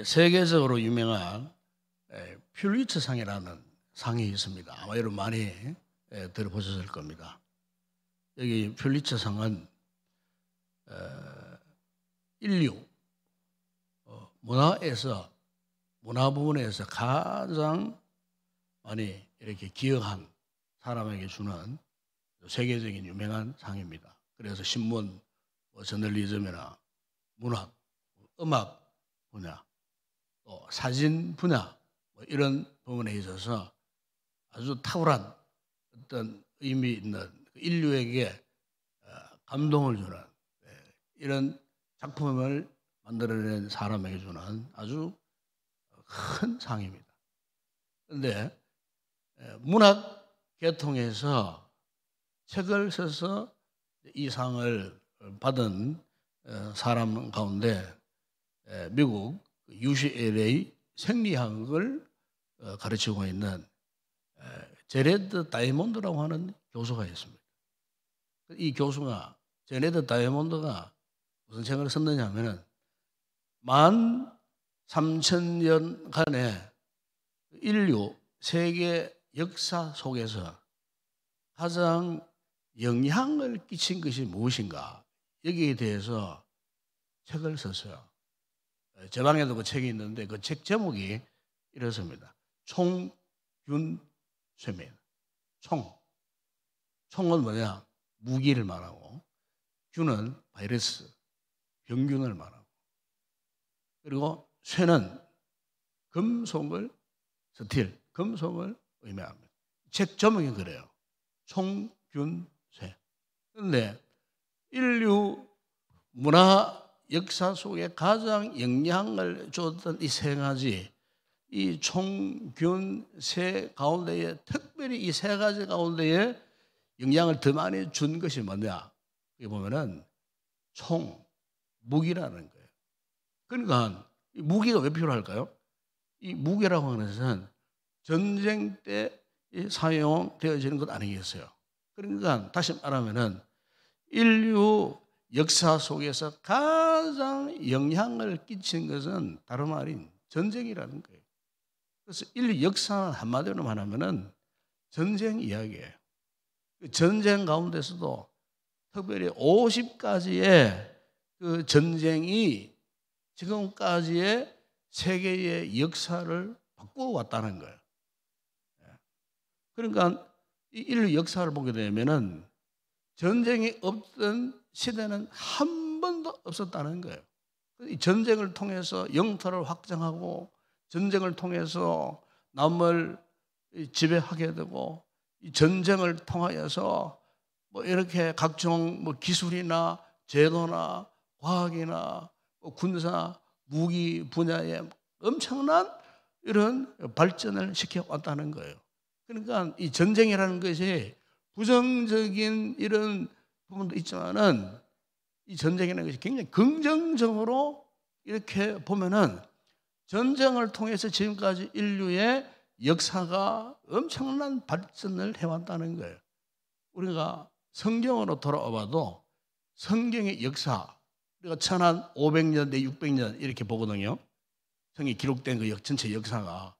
세계적으로 유명한 퓰리처상이라는 상이 있습니다. 아마 여러분 많이 들어보셨을 겁니다. 여기 퓰리처상은 인류 문화 부분에서 가장 많이 이렇게 기여한 사람에게 주는 세계적인 유명한 상입니다. 그래서 신문, 저널리즘이나 문학, 음악 분야, 또 사진 분야 이런 부분에 있어서 아주 탁월한 어떤 의미 있는 인류에게 감동을 주는 이런 작품을 만들어낸 사람에게 주는 아주 큰 상입니다. 그런데 문학 계통에서 책을 써서 이 상을 받은 사람 가운데 미국 UCLA 생리학을 가르치고 있는 제레드 다이몬드라고 하는 교수가 있습니다. 이 교수가 제레드 다이몬드가 무슨 책을 썼느냐 하면은 13,000년간의 인류 세계 역사 속에서 가장 영향을 끼친 것이 무엇인가 여기에 대해서 책을 썼어요. 제 방에도 그 책이 있는데 그 책 제목이 이렇습니다. 총균 쇠면. 총은 뭐냐? 무기를 말하고, 균은 바이러스, 병균을 말하고, 그리고 쇠는 금속을 의미합니다. 책 제목이 그래요. 총균 쇠. 그런데 인류 문화 역사 속에 가장 영향을 줬던 이 세 가지, 이 총균 세 가운데에 특별히 이 세 가지 가운데에 영향을 더 많이 준 것이 뭐냐? 여기 보면은 무기라는 거예요. 그러니까 이 무기가 왜 필요할까요? 이 무기라고 하는 것은 전쟁 때 사용되어지는 것 아니겠어요? 그러니까 다시 말하면은 인류 역사 속에서 가장 영향을 끼친 것은 다름 아닌 전쟁이라는 거예요. 그래서 인류 역사 한마디로 말하면은 전쟁 이야기예요. 전쟁 가운데서도 특별히 50가지의 그 전쟁이 지금까지의 세계의 역사를 바꾸어 왔다는 거예요. 그러니까 이 인류 역사를 보게 되면은 전쟁이 없던 시대는 한 번도 없었다는 거예요. 이 전쟁을 통해서 영토를 확장하고 전쟁을 통해서 남을 지배하게 되고 이 전쟁을 통하여서 뭐 이렇게 각종 뭐 기술이나 제도나 과학이나 군사 무기 분야에 엄청난 이런 발전을 시켜왔다는 거예요. 그러니까 이 전쟁이라는 것이 부정적인 이런 부분도 있지만은 이 전쟁이라는 것이 굉장히 긍정적으로 이렇게 보면은 전쟁을 통해서 지금까지 인류의 역사가 엄청난 발전을 해왔다는 거예요. 우리가 성경으로 돌아와 봐도 성경의 역사, 우리가 1500년 내 600년 이렇게 보거든요. 성경에 기록된 그 전체 역사가.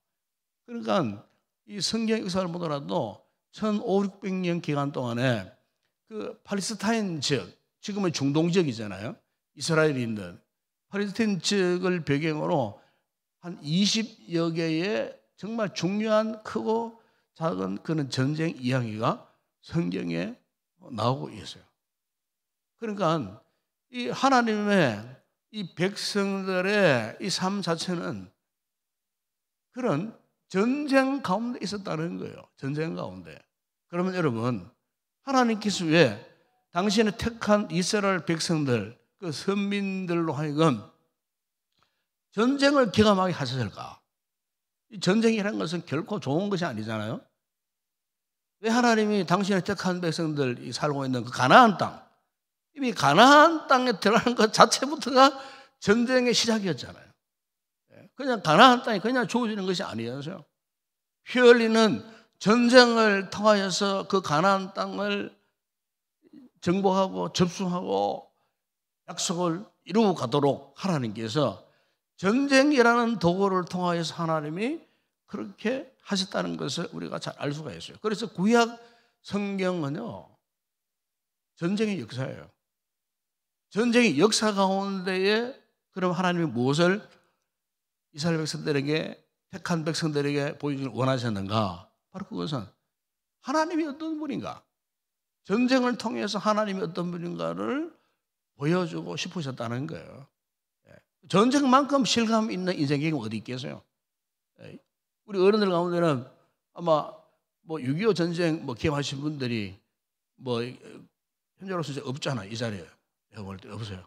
그러니까 이 성경 역사를 보더라도 1500년 기간 동안에 그 팔레스타인 지역, 지금은 중동 지역이잖아요. 이스라엘이 있는 팔레스타인 지역을 배경으로 한 20여 개의 정말 중요한 크고 작은 그런 전쟁 이야기가 성경에 나오고 있어요. 그러니까 이 하나님의 이 백성들의 이 삶 자체는 그런 전쟁 가운데 있었다는 거예요. 전쟁 가운데. 그러면 여러분, 하나님께서 왜 당신의 택한 이스라엘 백성들, 그 선민들로 하여금 전쟁을 기가 막히게 하셨을까? 이 전쟁이라는 것은 결코 좋은 것이 아니잖아요. 왜 하나님이 당신의 택한 백성들이 살고 있는 그 가나안 땅, 이미 가나안 땅에 들어가는 것 자체부터가 전쟁의 시작이었잖아요. 그냥 가나안 땅이 그냥 주어지는 것이 아니어서요. 피 흘리는 전쟁을 통하여서 그 가나안 땅을 정복하고 접수하고 약속을 이루고 가도록 하나님께서 전쟁이라는 도구를 통하여서 하나님이 그렇게 하셨다는 것을 우리가 잘 알 수가 있어요. 그래서 구약 성경은요, 전쟁의 역사예요. 전쟁의 역사 가운데에 그럼 하나님이 무엇을 이스라엘 백성들에게, 택한 백성들에게 보여주길 원하셨는가? 바로 그것은 하나님이 어떤 분인가, 전쟁을 통해서 하나님이 어떤 분인가를 보여주고 싶으셨다는 거예요. 전쟁만큼 실감 있는 인생 경험 어디 있겠어요? 우리 어른들 가운데는 아마 뭐 6.25 전쟁 뭐 기억하신 분들이 뭐 현재로서 이제 없잖아요. 이 자리에 내가 볼 때 없어요.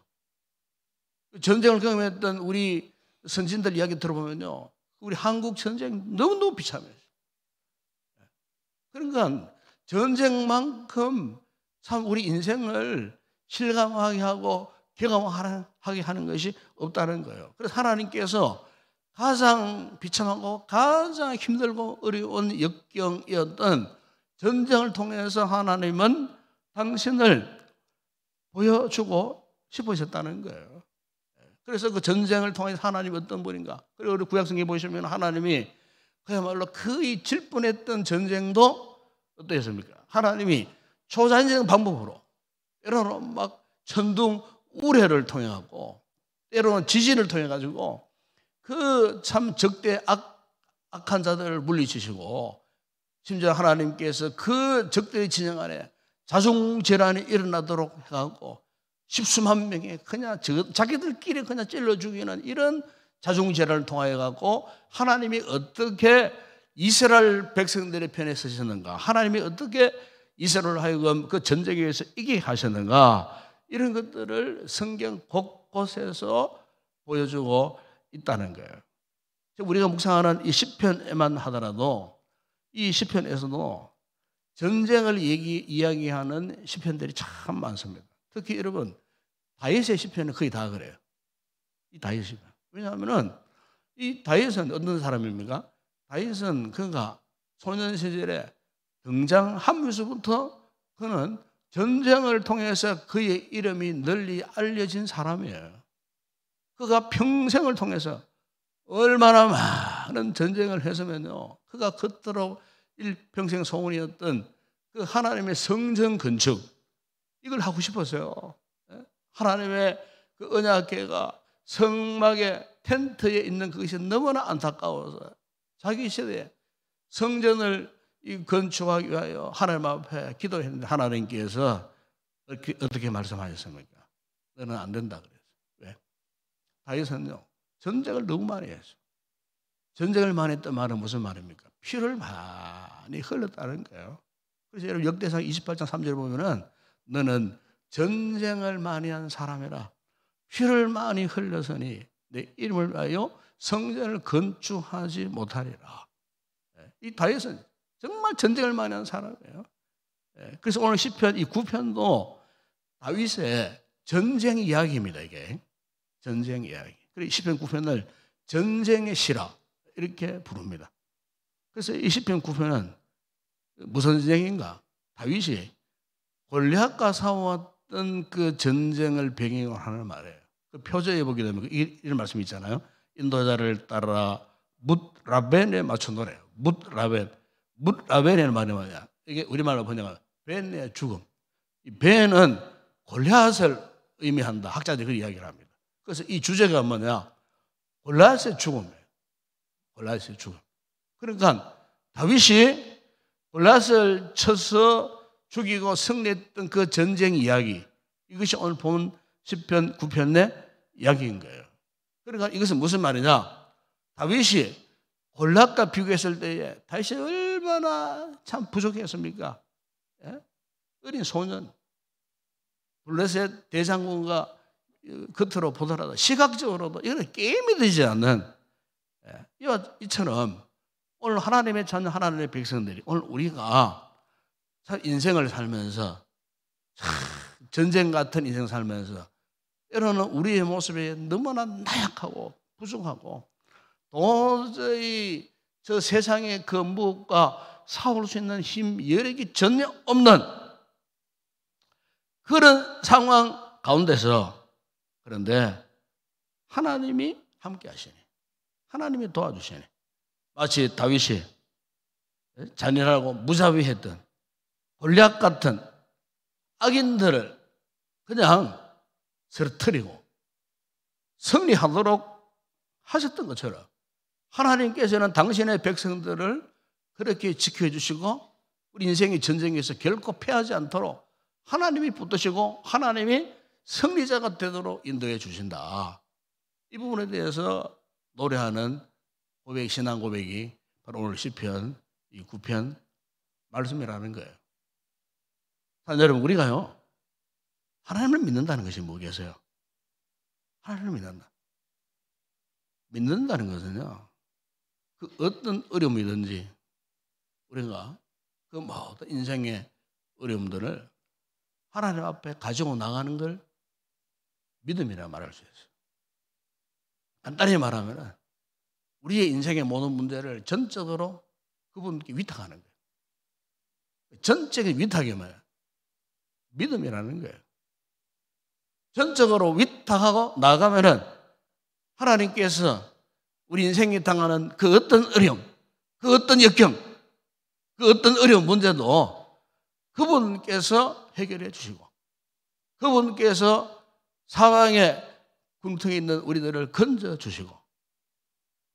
전쟁을 경험했던 우리 선진들 이야기 들어보면요, 우리 한국 전쟁 너무너무 비참해요. 그러니까 전쟁만큼 참 우리 인생을 실감하게 하고 경험하게 하는 것이 없다는 거예요. 그래서 하나님께서 가장 비참하고 가장 힘들고 어려운 역경이었던 전쟁을 통해서 하나님은 당신을 보여주고 싶으셨다는 거예요. 그래서 그 전쟁을 통해서 하나님이 어떤 분인가. 그리고 우리 구약성경에 보시면 하나님이 그야말로 거의 질 뻔했던 전쟁도 어떠했습니까? 하나님이 초자연적 방법으로, 때로는 막 천둥 우레를 통해 갖고, 때로는 지진을 통해 가지고 그 참 적대 악한 자들을 물리치시고, 심지어 하나님께서 그 적대의 진영 안에 자중질환이 일어나도록 해갖고 십수만 명이 그냥 자기들끼리 그냥 찔러 죽이는 이런 자중질환을 통하여 갖고 하나님이 어떻게 이스라엘 백성들의 편에 서셨는가, 하나님이 어떻게 이스라엘을 하여금 그 전쟁에서 이기게 하셨는가, 이런 것들을 성경 곳곳에서 보여주고 있다는 거예요. 우리가 묵상하는 이 시편에만 하더라도 이 시편에서도 전쟁을 이야기하는 시편들이 참 많습니다. 특히 여러분 다윗의 시편은 거의 다 그래요. 이 다윗 시편. 왜냐하면은 이 다윗은 어떤 사람입니까? 다윗은 그가 소년 시절에 등장하면서부터 그는 전쟁을 통해서 그의 이름이 널리 알려진 사람이에요. 그가 평생을 통해서 얼마나 많은 전쟁을 했으면요, 그가 그토록 일평생 소원이었던 그 하나님의 성전 건축, 이걸 하고 싶었어요. 하나님의 그 언약궤가 성막의 텐트에 있는 그것이 너무나 안타까워서 자기 시대에 성전을 건축하기 위하여 하나님 앞에 기도했는데 하나님께서 어떻게 말씀하셨습니까? 너는 안 된다 그랬어요. 왜? 다윗은요, 전쟁을 너무 많이 했어요. 전쟁을 많이 했던 말은 무슨 말입니까? 피를 많이 흘렸다는 거예요. 그래서 여러분 역대상 28장 3절을 보면은 너는 전쟁을 많이 한 사람이라 피를 많이 흘렸으니 내 이름을 위하여 성전을 건축하지 못하리라. 이 다윗은 정말 전쟁을 많이 한 사람이에요. 그래서 오늘 시편 이 9편도 다윗의 전쟁 이야기입니다. 이게 전쟁 이야기. 그리고 시편 9편을 전쟁의 시라 이렇게 부릅니다. 그래서 이 시편 9편은 무슨 전쟁인가? 다윗이 골리앗과 싸웠던 그 전쟁을 배경으로 하는 말이에요. 그 표제에 보게 되면 이런 말씀이 있잖아요. 인도자를 따라 뭇라벤에 맞춰 노래요. 뭇라벤의 말이 뭐냐? 이게 우리말로 번역하면 벤의 죽음. 이 벤은 골리앗을 의미한다. 학자들이 그 이야기를 합니다. 그래서 이 주제가 뭐냐? 골리앗의 죽음이에요. 골리앗의 죽음. 그러니까 다윗이 골리앗을 쳐서 죽이고 승리했던 그 전쟁 이야기, 이것이 오늘 본 시편 9편의 이야기인 거예요. 그러니까 이것은 무슨 말이냐? 다윗이 골리앗과 비교했을 때에 다윗이 얼마나 참 부족했습니까? 예? 어린 소년, 블레셋 대장군과 겉으로 보더라도 시각적으로도 이건 게임이 되지 않는, 이처럼 오늘 하나님의 자녀, 하나님의 백성들이, 오늘 우리가 인생을 살면서 전쟁 같은 인생 살면서 때로는 우리의 모습이 너무나 나약하고 부족하고 도저히 저 세상의 그 무엇과 싸울 수 있는 힘, 여력이 전혀 없는 그런 상황 가운데서 그런데 하나님이 함께 하시니, 하나님이 도와주시니, 마치 다윗이 잔인하고 무자비했던 골리앗 같은 악인들을 그냥 쓰러뜨리고 승리하도록 하셨던 것처럼 하나님께서는 당신의 백성들을 그렇게 지켜주시고 우리 인생의 전쟁에서 결코 패하지 않도록 하나님이 붙드시고 하나님이 승리자가 되도록 인도해 주신다. 이 부분에 대해서 노래하는 고백, 신앙 고백이 바로 오늘 시편 이 9편 말씀이라는 거예요. 여러분, 우리가요 하나님을 믿는다는 것이 뭐겠어요? 하나님을 믿는다. 믿는다는 것은요, 그 어떤 어려움이든지 우리가 그 모든 인생의 어려움들을 하나님 앞에 가지고 나가는 걸 믿음이라 말할 수 있어요. 간단히 말하면 우리의 인생의 모든 문제를 전적으로 그분께 위탁하는 거예요. 전적인 위탁이 뭐예요? 믿음이라는 거예요. 전적으로 위탁하고 나가면은 하나님께서 우리 인생이 당하는 그 어떤 어려움, 그 어떤 역경, 그 어떤 어려운 문제도 그분께서 해결해 주시고 그분께서 사망의 궁통에 있는 우리들을 건져 주시고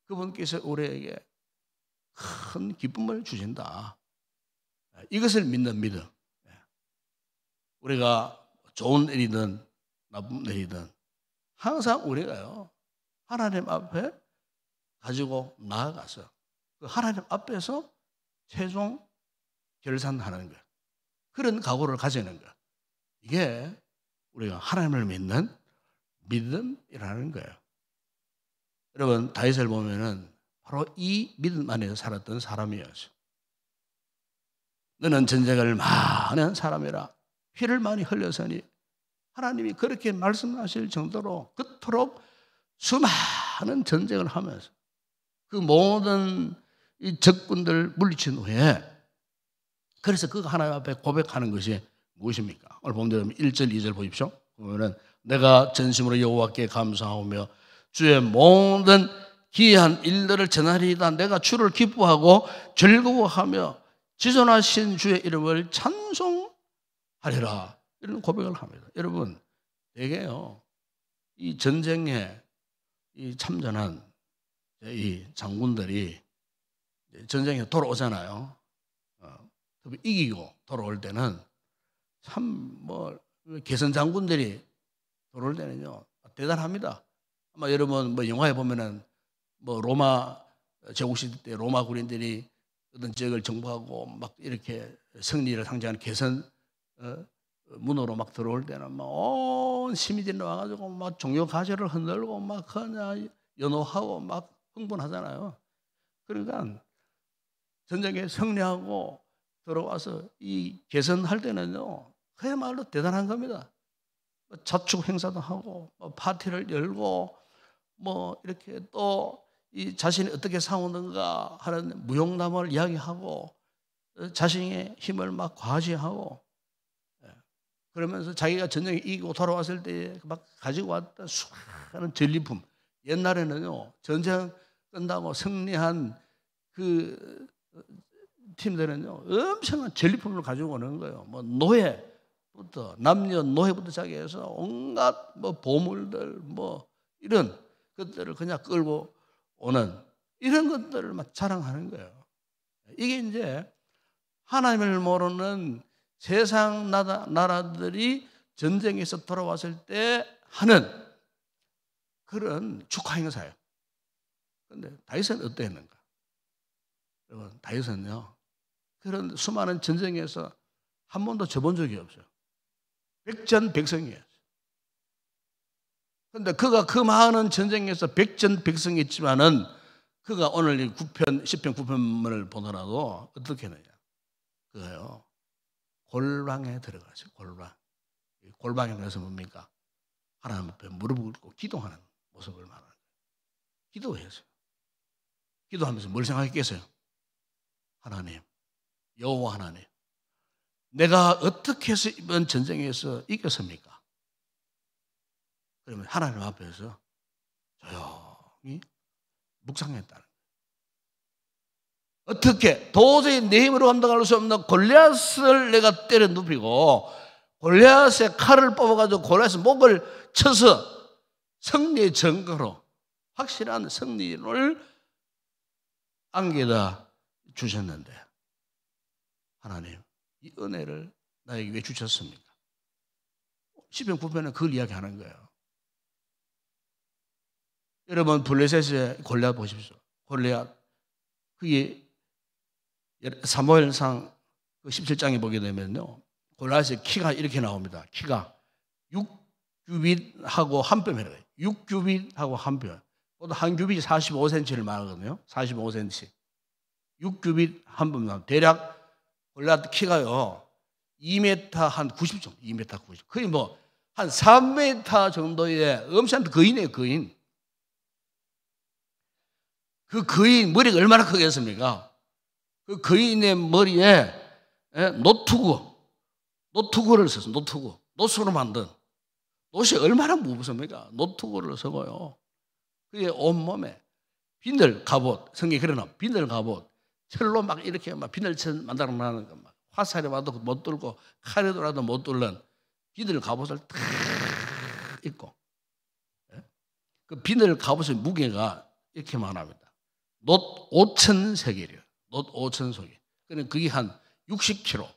그분께서 우리에게 큰 기쁨을 주신다. 이것을 믿는 믿음. 우리가 좋은 일이든 나쁜 일이든 항상 우리가요 하나님 앞에 가지고 나아가서 그 하나님 앞에서 최종 결산하는 것, 그런 각오를 가지는 것, 이게 우리가 하나님을 믿는 믿음이라는 거예요. 여러분, 다윗을 보면은 바로 이 믿음 안에서 살았던 사람이었어요. 너는 전쟁을 많이 한 사람이라 피를 많이 흘렸으니, 하나님이 그렇게 말씀하실 정도로 그토록 수많은 전쟁을 하면서 그 모든 이 적군들 물리친 후에, 그래서 그가 하나님 앞에 고백하는 것이 무엇입니까? 오늘 본대로 1절 2절 보십시오. 보면은 내가 전심으로 여호와께 감사하며 주의 모든 기이한 일들을 전하리이다. 내가 주를 기뻐하고 즐거워하며 지존하신 주의 이름을 찬송하리라. 이런 고백을 합니다. 여러분, 대개요 이 전쟁에 이 참전한 이 장군들이 전쟁에 돌아오잖아요. 특히 이기고 돌아올 때는 참 개선 장군들이 돌아올 때는요 대단합니다. 아마 여러분 영화에 보면은 로마 제국시대 때 로마 군인들이 어떤 지역을 정복하고 막 이렇게 승리를 상징하는 개선 문으로 막 들어올 때는 막 온 시민들이 와가지고 막 종려 가지를 흔들고 막 그냥 연호하고 막 흥분하잖아요. 그러니까 전쟁에 승리하고 들어와서 이 개선할 때는요 그야말로 대단한 겁니다. 자축 행사도 하고 파티를 열고 이렇게 또 이 자신이 어떻게 싸우는가 하는 무용담을 이야기하고 자신의 힘을 막 과시하고, 그러면서 자기가 전쟁에 이기고 돌아왔을 때 막 가지고 왔던 수많은 전리품, 옛날에는요 전쟁 끝나고 승리한 그 팀들은요 엄청난 전리품을 가지고 오는 거예요. 노예부터 남녀 노예부터 시작해서 온갖 보물들 이런 것들을 그냥 끌고 오는 이런 것들을 막 자랑하는 거예요. 이게 이제 하나님을 모르는 세상 나라들이 전쟁에서 돌아왔을 때 하는 그런 축하 행사예요. 그런데 다윗은 어땠는가? 여러분, 다윗은요 그런 수많은 전쟁에서 한 번도 져본 적이 없어요. 백전백승이에요. 그런데 그가 그 많은 전쟁에서 백전백승했지만은 그가 오늘 이 9편, 10편 9편을 보더라도 어떻게 하느냐? 그가요 골방에 들어가죠. 골방에 들어가서 뭡니까? 하나님 앞에 무릎을 꿇고 기도하는 모습을 말하는 거예요. 기도했어요. 기도하면서 뭘 생각했겠어요? 하나님, 여호와 하나님, 내가 어떻게 해서 이번 전쟁에서 이겼습니까? 그러면 하나님 앞에서 조용히 묵상했다는 거예요. 어떻게 도저히 내 힘으로 감당할 수 없는 골리앗을 내가 때려 눕히고 골리앗의 칼을 뽑아가지고 골리앗의 목을 쳐서 승리의 증거로 확실한 승리를 안겨다 주셨는데 하나님 이 은혜를 나에게 왜 주셨습니까? 시편 9편은 그걸 이야기하는 거예요. 여러분 블레셋의 골리앗 보십시오. 골리앗 그게 사무엘상 17장에 보게 되면요 골리앗의 키가 이렇게 나옵니다. 키가 6규빗하고 한 뼘이래요. 6규빗하고 한 뼘. 보통 한 규빗이 45cm를 말하거든요. 45cm. 6규빗 한 뼘. 대략 골리앗 키가요 2m 한 90 정도. 2m 90. 거의 뭐 한 3m 정도의 엄청난 거인이에요. 거인. 그 거인 머리가 얼마나 크겠습니까? 그 거인의 머리에 노투구를 썼어요. 노투구. 노수로 만든. 노시 얼마나 무섭습니까? 노투구를 쓰고요. 그의 온몸에 비늘 갑옷, 성경에 그러나 비늘 갑옷, 철로 막 이렇게 막 비늘처 만들어내는 거, 막 화살에 와도 못 뚫고 칼에 돌아도 못 뚫는 비늘 갑옷을 탁 입고, 그 비늘 갑옷의 무게가 이렇게 많합니다. 놋 5,000세겔이에요. 놋 5,000세겔. 그러니까 그게 한 60kg.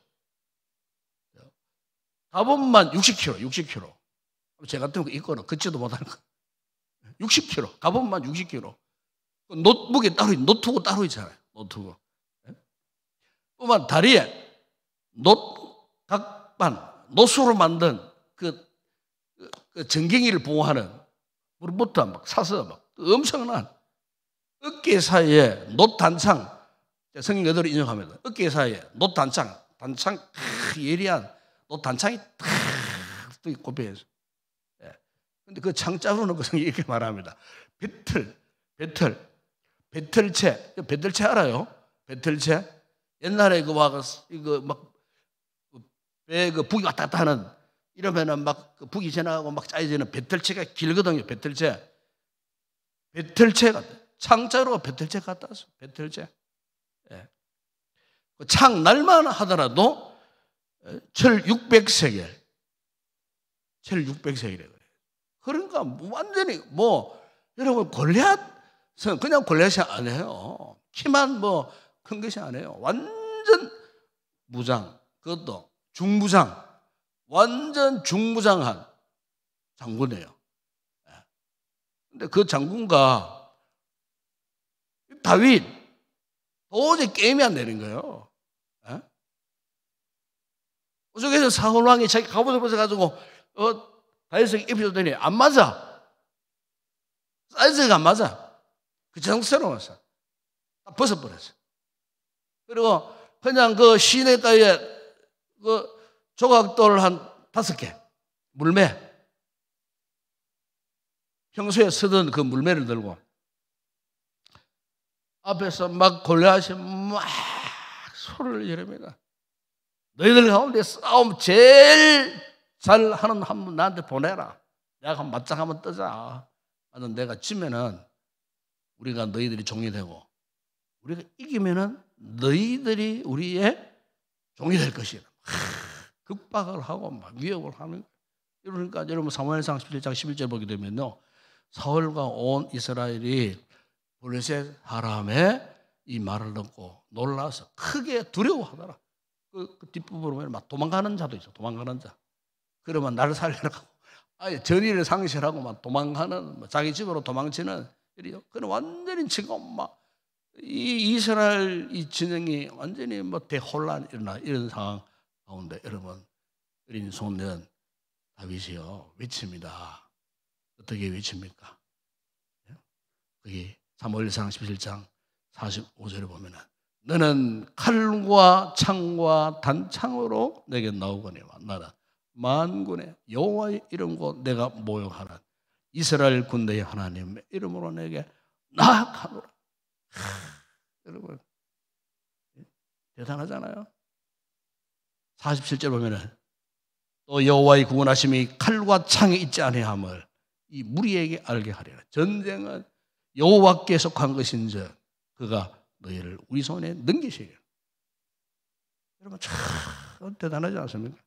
갑옷만 60kg. 제 같은 거 입고는 걷지도 못하는 거. 60kg. 갑옷만 60kg. 놋 무게 따로, 노트구 따로 있잖아요. 노트구. 뿐만 다리에 각반, 노수로 만든 그 정갱이를 보호하는 물부터 막 사서 막 엄청난 어깨 사이에 놋 단창, 성경 그대로 인용합니다. 어깨 사이에 놋 단창 예리한 놋 단창이 탁 꼽혀 있어요. 근데 그 창자로는 그 성경이 이렇게 말합니다. 배틀채 알아요? 배틀채? 옛날에 이거 막 배 그 북이 왔다 갔다 하는 이러면은 막 그 북이 지나가고 막 짜여지는 배틀채가 길거든요. 배틀채가 창자로가 배틀채 갖다 왔어요. 배틀채. 예. 창 날만 하더라도 철 600세겔. 철 600세겔이에요. 그러니까 완전히 여러분 골리앗은 그냥 골리앗이 아니에요. 키만 큰 것이 아니에요. 완전 무장, 그것도 중무장, 완전 중무장한 장군이에요. 근데 그 장군과 다윗 도저히 게임이 안 되는 거예요. 그래서 사울왕이 자기 갑옷을 벗어가지고 다윗에게 입혀줬더니 안 맞아. 사이즈가 안 맞아. 그 정스러워서 벗어버렸어. 그리고 그냥 그 시내가에 그 조각돌 한 5개 물매, 평소에 쓰던 그 물매를 들고 앞에서 막 골리앗이 막 소리를 지릅니다. 너희들 가운데 싸움 제일 잘하는 한 분 나한테 보내라. 내가 한번 맞짱 한번 뜨자. 내가 지면은 우리가 너희들이 종이 되고 우리가 이기면은 너희들이 우리의 종이 될 것이라. 급박을 하고 막 위협을 하는. 그러니까 여러분 사무엘상 17장 11절 보게 되면요, 사울과 온 이스라엘이 블레셋 사람의 이 말을 듣고 놀라서 크게 두려워하더라. 그 뒷부분을 보면 막 도망가는 자도 있어. 도망가는 자. 그러면 나를 살리라고 아예 전의를 상실하고 막 도망가는, 자기 집으로 도망치는 일이요. 그는 완전히 지금 막 이 이스라엘 이 진영이 완전히 대혼란 이런 상황 가운데 여러분 어린 소년 다윗이요 외칩니다. 어떻게 외칩니까? 거기 사무엘상 17장 45절에 보면은 너는 칼과 창과 단창으로 내게 나오거니와 나는 만군의 여호와의 이름과 내가 모욕하는 이스라엘 군대의 하나님의 이름으로 내게 나아가노라. 여러분 대단하잖아요. 47절 보면은 또 여호와의 구원하심이 칼과 창에 있지 아니함을 이 무리에게 알게 하리라. 전쟁은 여호와께 속한 것인즉 그가 너희를 우리 손에 넘기시리라. 여러분 참 대단하지 않습니까?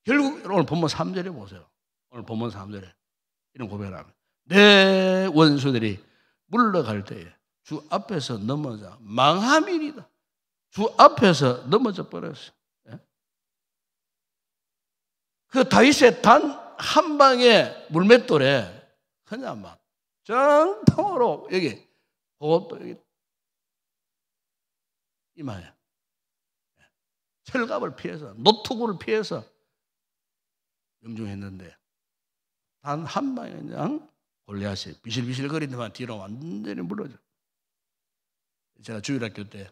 결국 오늘 본문 3절에 보세요. 오늘 본문 3절에 이런 고백을 합니다. 내 원수들이 물러갈 때에 주 앞에서 넘어져 망함이니이다. 주 앞에서 넘어져 버렸어요. 그 다윗의 단 한 방의 물맷돌에 그냥 막 정통으로 여기 그것도 여기 이마에 철갑을 피해서 노투구를 피해서 명중했는데 단 한 방에 그냥 골리앗이 비실비실 거리더만 뒤로 완전히 물러져. 제가 주일학교 때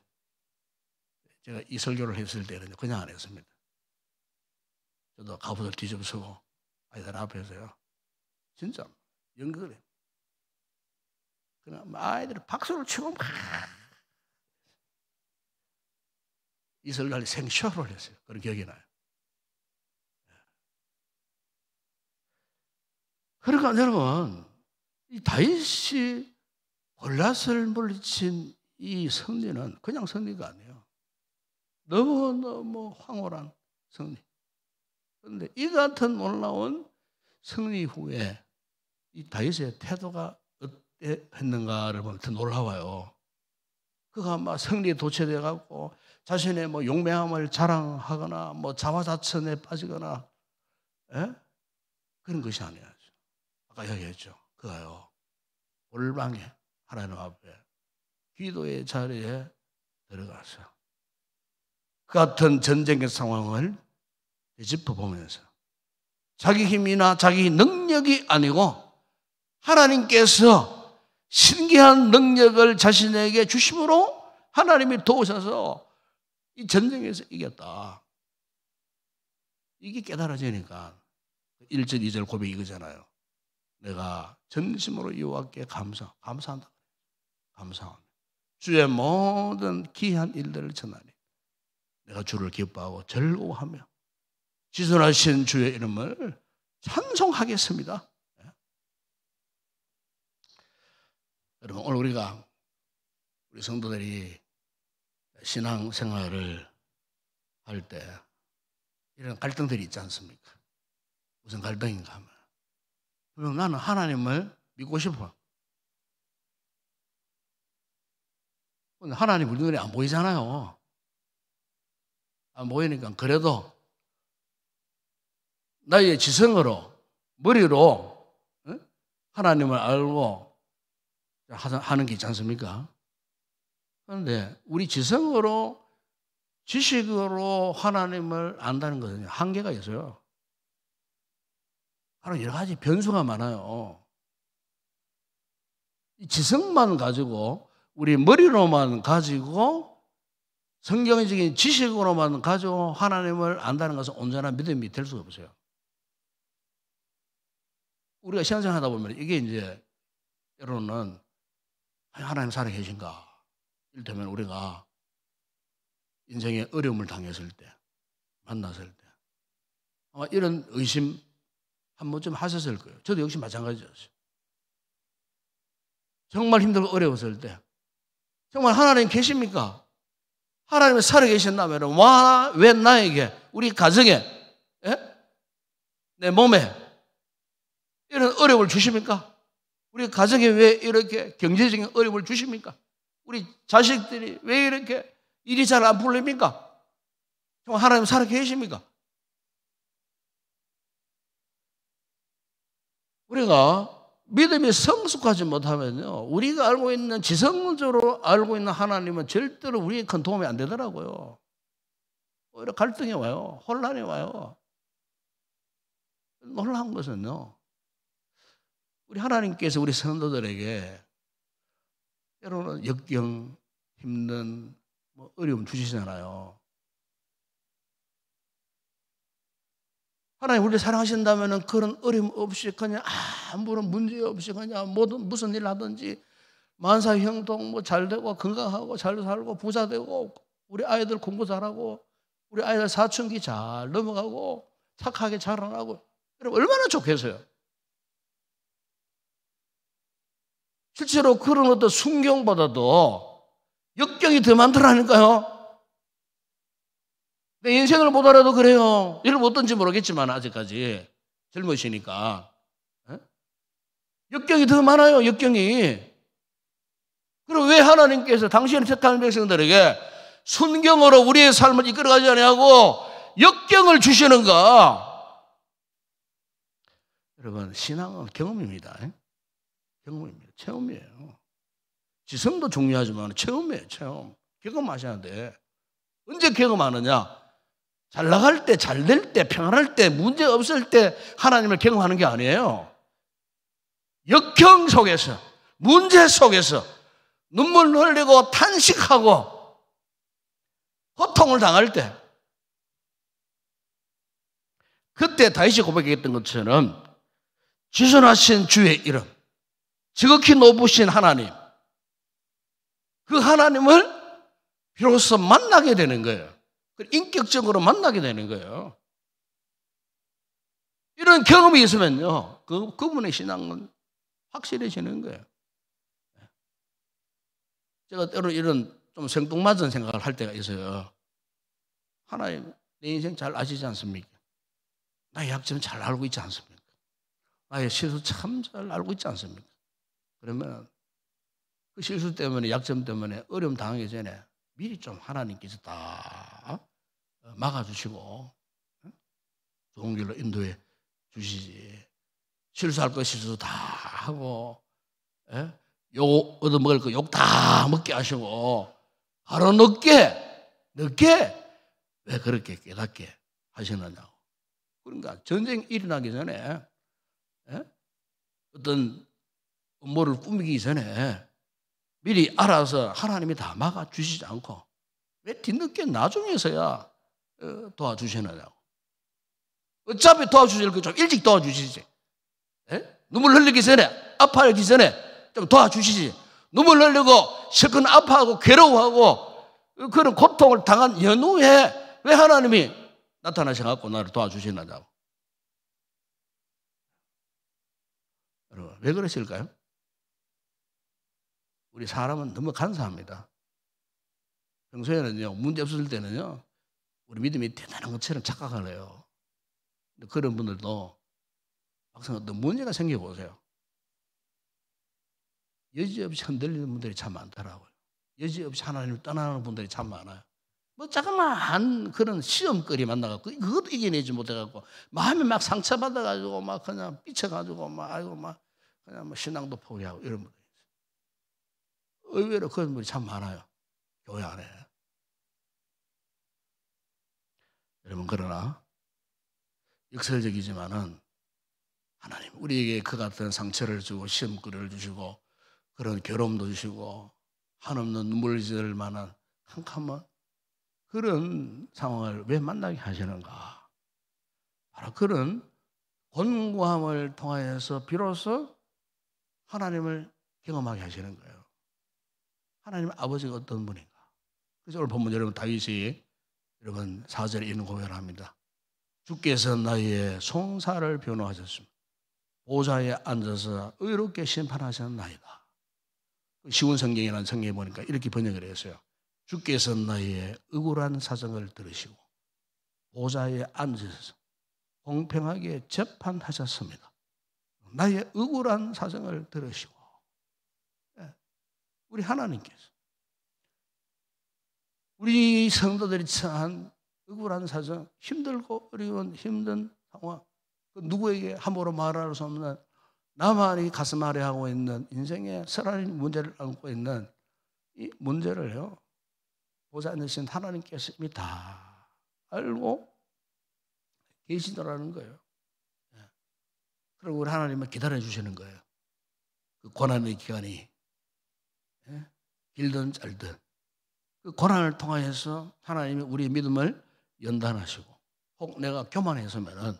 제가 이 설교를 했을 때는 그냥 안 했습니다. 저도 갑옷을 뒤집어쓰고 아이들 앞에서요. 진짜 연극을 그냥 아이들이 박수를 치고 막 이 설교를 생쇼를 했어요. 그런 기억이 나요. 그러니까 여러분 이 다윗이 골리앗을 물리친 이 승리는 그냥 승리가 아니에요. 너무너무 황홀한 승리. 그런데 이 같은 놀라운 승리 후에 이 다윗의 태도가 어땠는가를 보면 더 놀라워요. 그가 막 승리에 도취돼 갖고 자신의 뭐 용맹함을 자랑하거나 뭐 자화자찬에 빠지거나 그런 것이 아니에요. 아까 얘기했죠. 그가요 골방에 하나님 앞에 기도의 자리에 들어가서 그 같은 전쟁의 상황을 짚어보면서 자기 힘이나 자기 능력이 아니고 하나님께서 신기한 능력을 자신에게 주심으로 하나님이 도우셔서 이 전쟁에서 이겼다. 이게 깨달아지니까 1절 2절 고백이 이거잖아요. 내가 전심으로 여호와께 감사한다. 감사합니다. 주의 모든 기이한 일들을 전하니 내가 주를 기뻐하고 즐거워하며 지존하신 주의 이름을 찬송하겠습니다. 여러분 오늘 우리 성도들이 신앙생활을 할 때 이런 갈등들이 있지 않습니까? 무슨 갈등인가 하면 분명 나는 하나님을 믿고 싶어. 근데 하나님 우리 눈에 안 보이잖아요. 안 보이니까 그래도 나의 지성으로 머리로 하나님을 알고 하는 게 있지 않습니까? 그런데 우리 지성으로 지식으로 하나님을 안다는 것은 한계가 있어요. 바로 여러 가지 변수가 많아요. 이 지성만 가지고 우리 머리로만 가지고 성경적인 지식으로만 가지고 하나님을 안다는 것은 온전한 믿음이 될 수가 없어요. 우리가 신앙생활 하다 보면 이게 이제 여러분은 하나님 살아계신가? 이를테면 우리가 인생에 어려움을 당했을 때, 만났을 때 아마 이런 의심 한 번쯤 하셨을 거예요. 저도 역시 마찬가지였어요. 정말 힘들고 어려웠을 때 정말 하나님 계십니까? 하나님이 살아계신다면 왜 나에게, 우리 가정에, 내 몸에 이런 어려움을 주십니까? 우리 가정에 왜 이렇게 경제적인 어려움을 주십니까? 우리 자식들이 왜 이렇게 일이 잘 안 풀립니까? 정말 하나님 살아계십니까? 우리가 믿음이 성숙하지 못하면요, 우리가 알고 있는, 지성적으로 알고 있는 하나님은 절대로 우리에게 큰 도움이 안 되더라고요. 오히려 갈등이 와요. 혼란이 와요. 놀라운 것은요, 우리 하나님께서 우리 성도들에게 때로는 역경, 힘든 어려움 주시잖아요. 하나님 우리를 사랑하신다면 그런 어려움 없이 그냥 아무런 문제 없이 그냥 무슨 일 하든지 만사 형통 잘 되고 건강하고 잘 살고 부자 되고 우리 아이들 공부 잘하고 우리 아이들 사춘기 잘 넘어가고 착하게 자라나고, 여러분 얼마나 좋겠어요. 실제로 그런 어떤 순경보다도 역경이 더 많더라니까요. 내 인생을 보더라도 그래요. 여러분 어떤지 모르겠지만 아직까지 젊으시니까 역경이 더 많아요. 역경이. 그럼 왜 하나님께서 당신의 택한 백성들에게 순경으로 우리의 삶을 이끌어가지 아니하고 역경을 주시는가? 여러분 신앙은 경험입니다. 경험입니다. 체험이에요. 지성도 중요하지만 체험이에요. 체험. 경험하셔야 돼. 언제 경험하느냐? 잘 나갈 때, 잘 될 때, 평안할 때, 문제 없을 때 하나님을 경험하는 게 아니에요. 역경 속에서, 문제 속에서 눈물 흘리고 탄식하고 고통을 당할 때 그때 다윗이 고백했던 것처럼 지존하신 주의 이름, 지극히 높으신 하나님, 그 하나님을 비로소 만나게 되는 거예요. 인격적으로 만나게 되는 거예요. 이런 경험이 있으면요, 그분의 신앙은 확실해지는 거예요. 제가 때로 이런 좀 생뚱맞은 생각을 할 때가 있어요. 하나님, 내 인생 잘 아시지 않습니까? 나의 약점 잘 알고 있지 않습니까? 나의 실수 참 잘 알고 있지 않습니까? 그러면 그 실수 때문에, 약점 때문에 어려움 당하기 전에 미리 좀 하나님께서 다 막아주시고 좋은 길로 인도해 주시지. 실수할 거 실수 다 하고 욕 얻어먹을 거 욕 다 먹게 하시고 바로 늦게 왜 그렇게 깨닫게 하시느냐고. 그러니까 전쟁 일어나기 전에 어떤 음모를 꾸미기 전에 미리 알아서 하나님이 다 막아주시지 않고 왜 뒤늦게 나중에서야 도와주시느냐고. 어차피 도와주실 거 좀 일찍 도와주시지. 눈물 흘리기 전에, 아파하기 전에 좀 도와주시지. 눈물 흘리고 실컷 아파하고 괴로워하고 그런 고통을 당한 연후에 왜 하나님이 나타나셔갖고 나를 도와주시느냐고. 여러분 왜 그러실까요? 우리 사람은 너무 간사합니다. 평소에는요, 문제 없을 때는요, 우리 믿음이 대단한 것처럼 착각을 해요. 근데 그런 분들도 막상 어떤 문제가 생겨보세요. 여지없이 흔들리는 분들이 참 많더라고요. 여지없이 하나님을 떠나는 분들이 참 많아요. 뭐 자그마한 그런 시험거리 만나갖고 그것도 이겨내지 못해갖고 마음이 막 상처받아가지고 막 그냥 삐쳐가지고 막 아이고 막 그냥 뭐 신앙도 포기하고 이런 분들. 의외로 그런 분이 참 많아요. 교회 안에. 여러분 그러나 역설적이지만은 하나님 우리에게 그 같은 상처를 주고 시험거리를 주시고 그런 괴로움도 주시고 한없는 눈물을 지을 만한 캄캄한 그런 상황을 왜 만나게 하시는가? 바로 그런 곤고함을 통하여서 비로소 하나님을 경험하게 하시는 거예요. 하나님 아버지가 어떤 분인가? 그래서 오늘 본문 여러분 다윗이 여러분 4절에 이런 고백을 합니다. 주께서 나의 송사를 변호하셨습니다. 보좌에 앉아서 의롭게 심판하셨나이다. 쉬운 성경이라는 성경에 보니까 이렇게 번역을 했어요. 주께서 나의 억울한 사정을 들으시고 보좌에 앉으셔서 공평하게 재판하셨습니다. 나의 억울한 사정을 들으시고 우리 하나님께서 우리 성도들이 처한 억울한 사정, 힘들고 어려운 힘든 상황, 누구에게 함부로 말할 수 없는 나만이 가슴 아래 하고 있는 인생의 서라는 문제를 안고 있는 이 문제를요, 보좌에 앉으신 하나님께서 이미 다 알고 계시더라는 거예요. 그리고 우리 하나님은 기다려주시는 거예요. 그 고난의 기간이 길든 짧든 그 고난을 통하여서 하나님이 우리의 믿음을 연단하시고 혹 내가 교만했으면은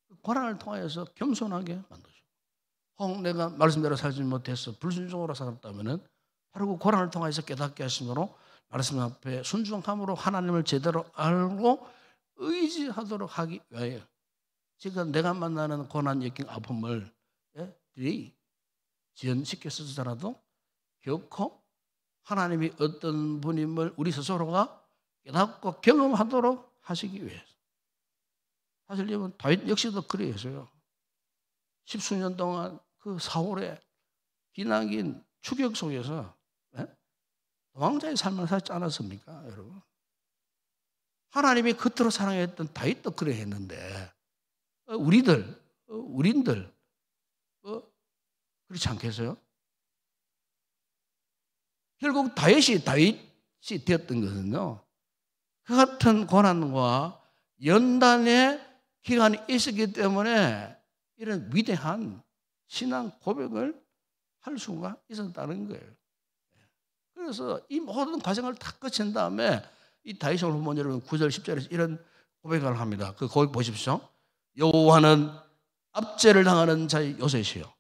그 고난을 통하여서 겸손하게 만드시고 혹 내가 말씀대로 살지 못해서 불순종으로 살았다면은 바로 그 고난을 통해서 깨닫게 하심으로 말씀 앞에 순종함으로 하나님을 제대로 알고 의지하도록 하기 위하여 지금 내가 만나는 고난, 역경, 아픔을 지연시켜 쓰더라도 결코 하나님이 어떤 분임을 우리 스스로가 깨닫고 경험하도록 하시기 위해서. 사실 여러분 다윗 역시도 그래서요. 십수년 동안 그 사울의 비난긴 추격 속에서 왕자의 삶을 살지 않았습니까, 여러분? 하나님이 겉으로 사랑했던 다윗도 그래 했는데 우리들 그렇지 않겠어요? 결국 다윗이 되었던 것은요, 그 같은 고난과 연단의 기간이 있었기 때문에 이런 위대한 신앙 고백을 할 수가 있었다는 거예요. 그래서 이 모든 과정을 다 거친 다음에 이 다윗을 보면 여러분 9절 10절에서 이런 고백을 합니다. 그 고백 보십시오. 여호와는 압제를 당하는 자의 요새시요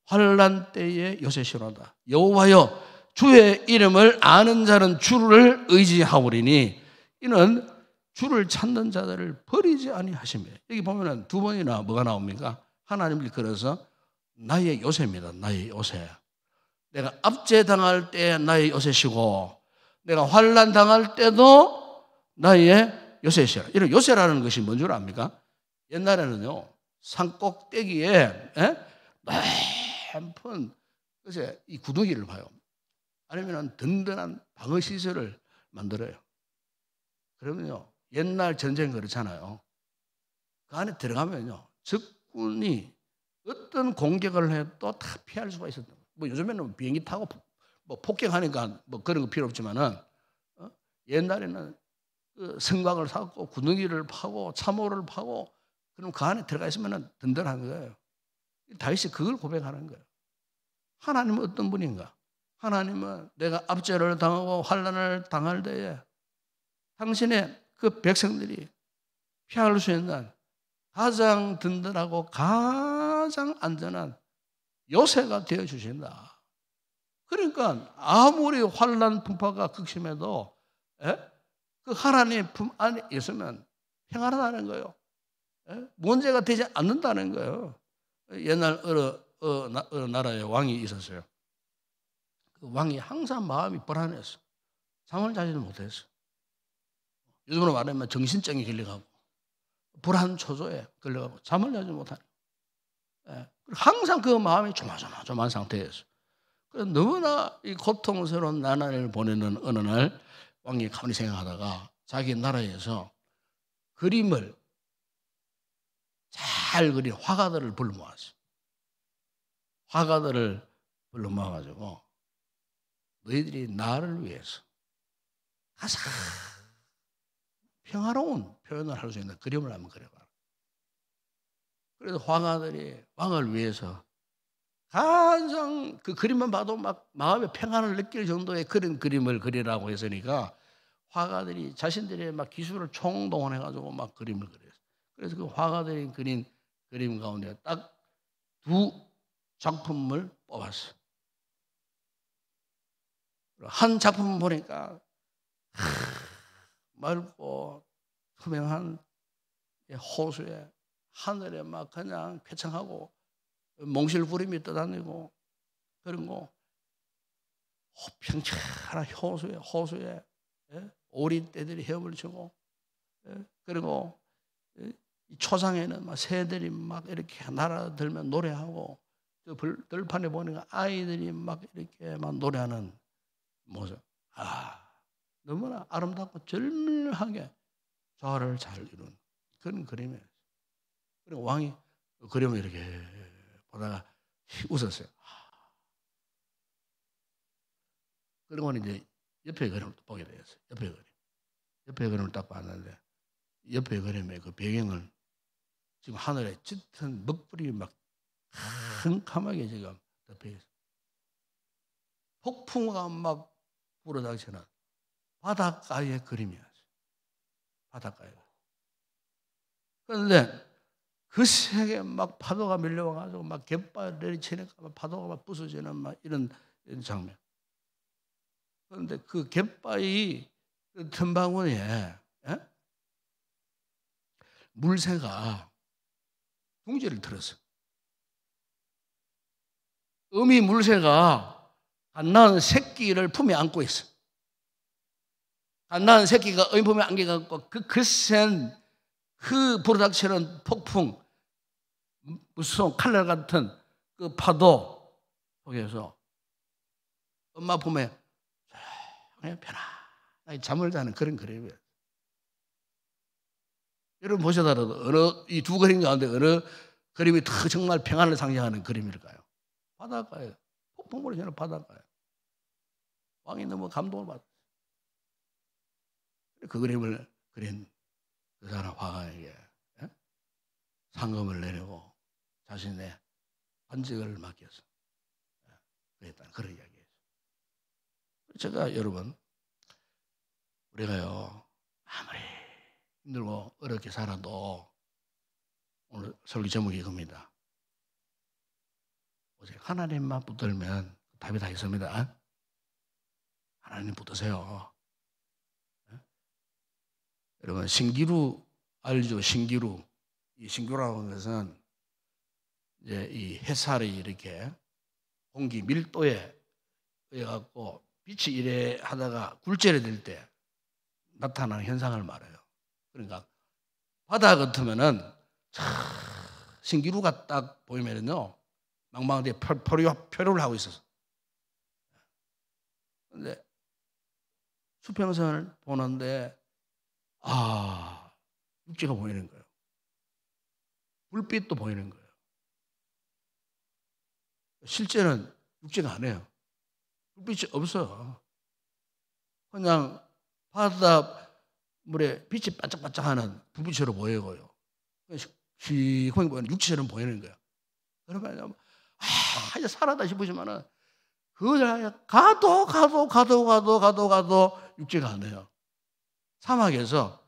환난 때의 요새시로다. 여호와여 주의 이름을 아는 자는 주를 의지하오리니 이는 주를 찾는 자들을 버리지 아니하시며. 여기 보면은 두 번이나 뭐가 나옵니까? 하나님을 걸어서 나의 요새입니다. 나의 요새. 내가 압제당할 때 나의 요새시고 내가 환난 당할 때도 나의 요새시라. 이런 요새라는 것이 뭔 줄 압니까? 옛날에는요 산 꼭대기에 높은 것에 이 구덩이를 봐요. 아니면 든든한 방어 시설을 만들어요. 그러면요 옛날 전쟁 그렇잖아요. 그 안에 들어가면요 적군이 어떤 공격을 해도 다 피할 수가 있었던 거예요. 뭐 요즘에는 비행기 타고 뭐 폭격하니까 뭐 그런 거 필요 없지만은 옛날에는 그 성곽을 쌓고 구덩이를 파고 참호를 파고 그럼 그 안에 들어가 있으면은 든든한 거예요. 다윗이 그걸 고백하는 거예요. 하나님은 어떤 분인가? 하나님은 내가 압제를 당하고 환난을 당할 때에 당신의 그 백성들이 피할 수 있는 가장 든든하고 가장 안전한 요새가 되어 주신다. 그러니까 아무리 환난 풍파가 극심해도 그 하나님의 품 안에 있으면 평안하다는 거예요. 문제가 되지 않는다는 거예요. 옛날 어느 나라에 왕이 있었어요. 그 왕이 항상 마음이 불안했어. 잠을 자지도 못했어. 요즘으로 말하면 정신병이 걸려가고 불안 초조에 걸려가고 잠을 자지 못하는. 항상 그 마음이 조마조마한 상태였어. 그래서 너무나 이 고통스러운 나날을 보내는 어느 날 왕이 가만히 생각하다가 자기 나라에서 그림을 잘 그린 화가들을 불러 모았어. 화가들을 불러 모아가지고 너희들이 나를 위해서 가장 평화로운 표현을 할 수 있는 그림을 한번 그려봐라. 그래서 화가들이 왕을 위해서 가장 그 그림만 봐도 막 마음의 평안을 느낄 정도의 그런 그림을 그리라고 했으니까 화가들이 자신들의 막 기술을 총동원해가지고 막 그림을 그렸어요. 그래서 그 화가들이 그린 그림 가운데 딱 두 작품을 뽑았어요. 한 작품 보니까 맑고 투명한 호수에 하늘에 막 그냥 쾌청하고 몽실구름이 떠다니고 그런 거 평창한 호수에 오리떼들이 헤엄을 치고 그리고 초상에는 막 새들이 막 이렇게 날아들면 노래하고 저 들판에 보니까 아이들이 막 이렇게 막 노래하는 모습. 너무나 아름답고 절묘하게 조화를 잘 이룬 그런 그림이에요. 그리고 왕이 그 그림을 이렇게 보다가 웃었어요. 그리고 이제 옆에 그림을 보게 되었어요. 옆에 그림을 딱 봤는데 옆에 그림의 그 배경을 지금 하늘에 짙은 먹불이 막 캄캄하게 지금 덮여 있어요. 폭풍우가 막 불어닥치는 바닷가의 그림이었어요. 바닷가에. 그런데 그 세계 막 파도가 밀려와가지고 막 갯바위 내리치니까 막 파도가 막 부서지는 막 이런 장면. 그런데 그 갯바위 그 틈바구니에 물새가 둥지를 틀었어요. 어미 물새가 갓 낳은 새끼를 품에 안고 있어. 갓 낳은 새끼가 어미 품에 안겨갖고 그 거센 그 불어닥치는 폭풍, 무서운 칼날 같은 그 파도 속에서 엄마 품에 편안하게 잠을 자는 그런 그림이에요. 여러분 보시더라도 어느 이 두 그림 가운데 어느 그림이 더 정말 평안을 상징하는 그림일까요? 바닷가에 폭풍 불어오는 바닷가에 왕이 너무 감동을 받았어요. 그 그림을 그린 그 사람 화가에게 상금을 내려고 자신의 반직을 맡겨서 그랬다는 그런 이야기예요. 제가 여러분 우리가요 아무리 힘들고 어렵게 살아도 오늘 설교 제목이 이겁니다. 하나님만 붙들면 답이 다 있습니다. 하나님 붙으세요. 여러분 신기루 알죠? 신기루. 이 신기루라고 하는 것은 이제 이 햇살이 이렇게 공기 밀도에 의해 갖고 빛이 이래 하다가 굴절이 될 때 나타나는 현상을 말해요. 그러니까 바다 같으면은 신기루가 딱 보이면은요 망망한데 표류를 하고 있었어. 근데 수평선을 보는데 육지가 보이는 거예요. 불빛도 보이는 거예요. 실제는 육지가 아니에요. 불빛이 없어요. 그냥 바다 물에 빛이 반짝반짝하는 불빛처럼 보이고요. 시커멓게 보이는 육지처럼 보이는 거예요. 그러면 이제 살았다 싶으시면은 그걸 가도 육지가 안 해요. 사막에서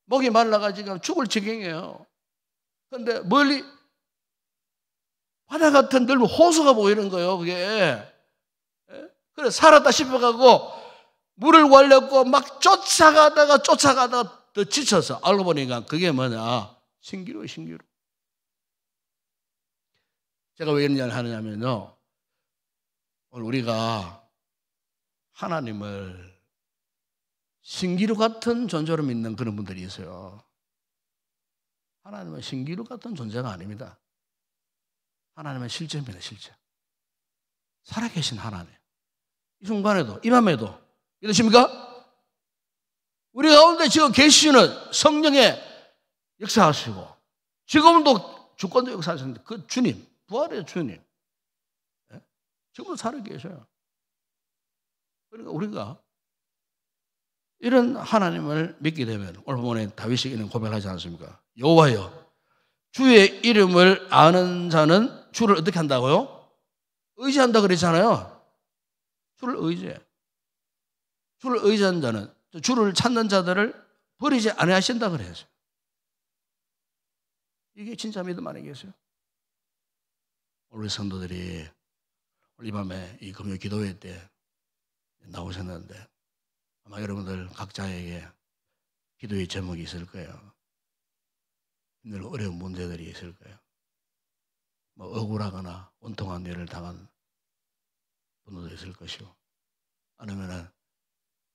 목이 말라가지고 죽을 지경이에요. 그런데 멀리 바다 같은 넓은 호수가 보이는 거예요. 그게 그래 살았다 싶어가고 물을 걸렸고 막 쫓아가다가 더 지쳐서 알고 보니까 그게 뭐냐 신기루. 제가 왜 이런 얘기를 하느냐면요 오늘 우리가 하나님을 신기루 같은 존재로 믿는 그런 분들이 있어요. 하나님은 신기루 같은 존재가 아닙니다. 하나님은 실제입니다. 실제. 살아계신 하나님. 이 순간에도 이 밤에도 믿으십니까? 우리 가운데 지금 계시는 성령의 역사하시고 지금도 주권도 역사하시는데 그 주님, 부활의 주님 지금도 살아계셔요. 그러니까 우리가 이런 하나님을 믿게 되면 오늘 본문에 다윗이 이런 고백을 하지 않습니까? 여호와여 주의 이름을 아는 자는 주를 어떻게 한다고요? 의지한다 그랬잖아요. 주를 의지해. 주를 의지하는 자는 주를 찾는 자들을 버리지 아니하신다 그랬어요. 이게 진짜 믿음 아니겠어요? 우리 성도들이 오늘 이 밤에 이 금요 기도회 때 나오셨는데 아마 여러분들 각자에게 기도의 제목이 있을 거예요. 늘 어려운 문제들이 있을 거예요. 뭐 억울하거나 원통한 일을 당한 분들도 있을 것이고 아니면은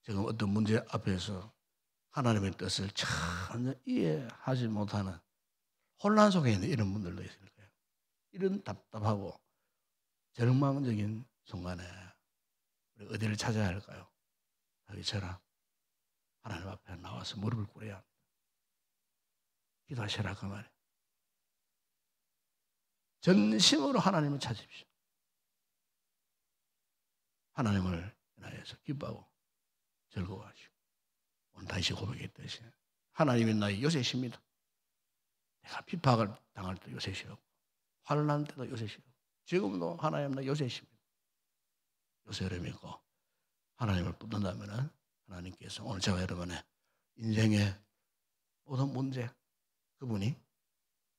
지금 어떤 문제 앞에서 하나님의 뜻을 전혀 이해하지 못하는 혼란 속에 있는 이런 분들도 있을 거예요. 이런 답답하고 절망적인 순간에 우리 어디를 찾아야 할까요? 다윗처럼 하나님 앞에 나와서 무릎을 꿇어야 합니다. 기도하시라 그 말이에요. 전심으로 하나님을 찾으십시오. 하나님을 인하여서 기뻐하고 즐거워하시고 오늘 다시 고백했듯이 하나님이 나의 요새십니다. 내가 핍박을 당할 때 요새시고 환난 때도 요새시고 지금도 하나님 나의 요새십니다. 요새를 믿고 하나님을 붙든다면 하나님께서 오늘 제가 여러분의 인생의 모든 문제 그분이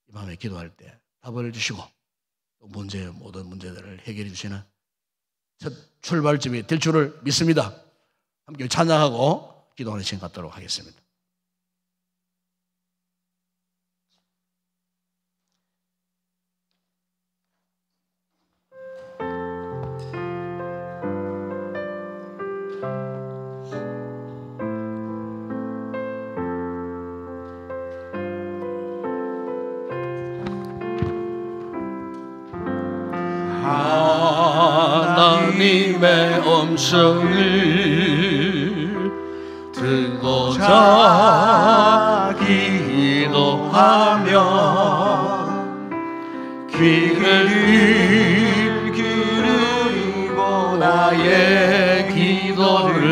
이 밤에 기도할 때 답을 주시고 또 문제의 모든 문제들을 해결해 주시는 첫 출발점이 될 줄을 믿습니다. 함께 찬양하고 기도하는 시간 갖도록 하겠습니다. 주님의 음성을 듣고자 기도하며 귀를 기울이고 나의 기도를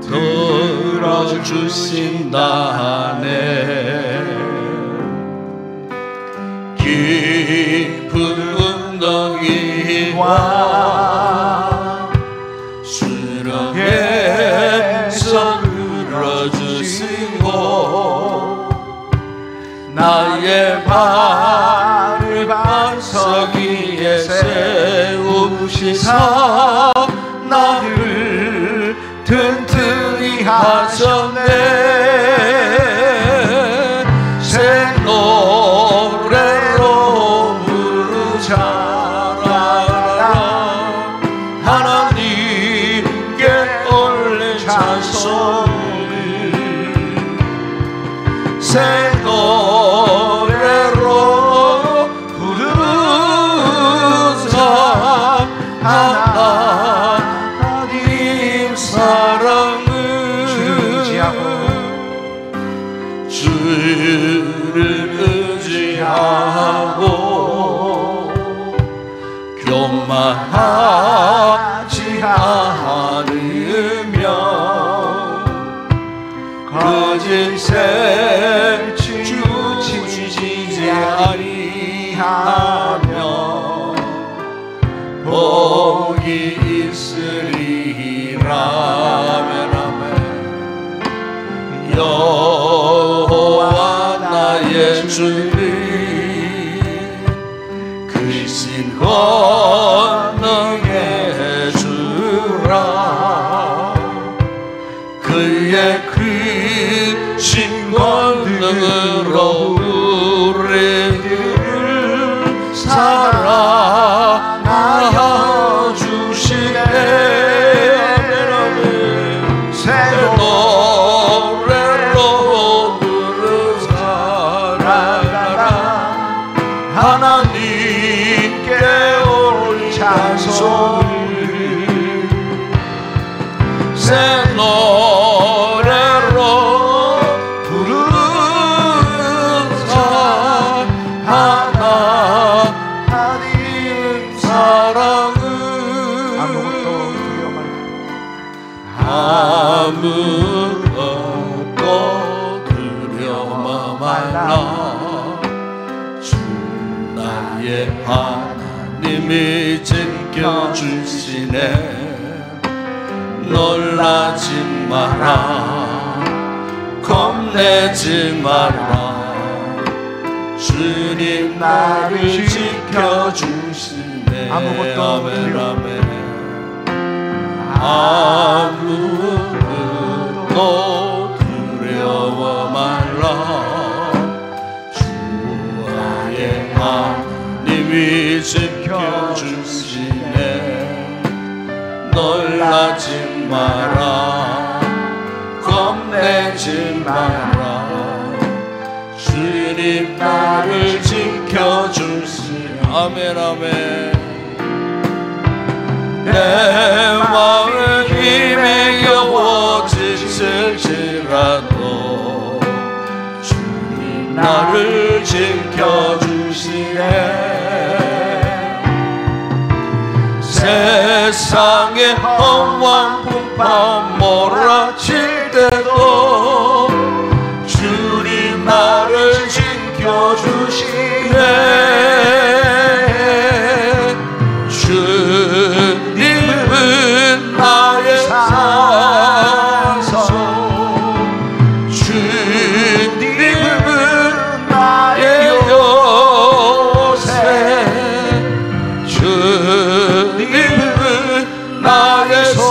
들어주신다네. 깊은 엉덩이와 수렁에서 끌어주시고 나의 발을 반석 위에 세우시사 나를 튼튼히 하셨네. 새 노래로 부르자라. 하나님께 올린 찬송을 새 노래로 부르자. 하나님 사랑을 주를 의지하고 교만하지 않으며 거짓에 치우치지 아니하며 복이 있으리라. 여호와 나의 주님 크신 권능의 주라. 그의 크신 권능으로 우리를 사랑하여 주시네. 노래로 부르자라. 하나님께 올 찬송을 새 노래로 부르자. 하나님 사랑을 아무것도 두려워 말라. 주 나의 하나님이 지켜주시네. 놀라지 마라. 겁내지 마라. 주님 나를 지켜주시네. 아무것도 아무것도 두려워 말라. 주 나의 하나님이 지켜주시네. 놀라지 마라. 겁내지 마라. 주님 나를 지켜주시네. 아멘 아멘. 내 마음은 힘에 겨워 지칠지라도 주님 나를 지켜주시네. 세상의 험한 풍파 몰아칠 때도 주님 나를 지켜주시네. 주님은 나의 산소. 주님은 나의 요새. 주님은 나의 소망.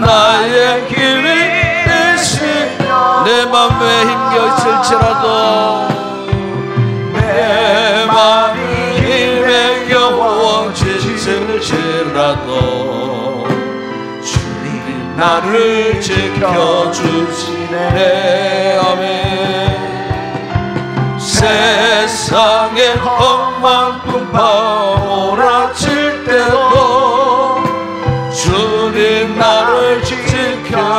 나의 힘이 되시며 내 맘에 힘겨 있을지라도 내 맘이 힘에 겨워 지칠지라도 주님 나를 지켜주시네. 아멘. 새 세상의 험한 풍파 몰아칠 때도 주님 나를 지켜주시네.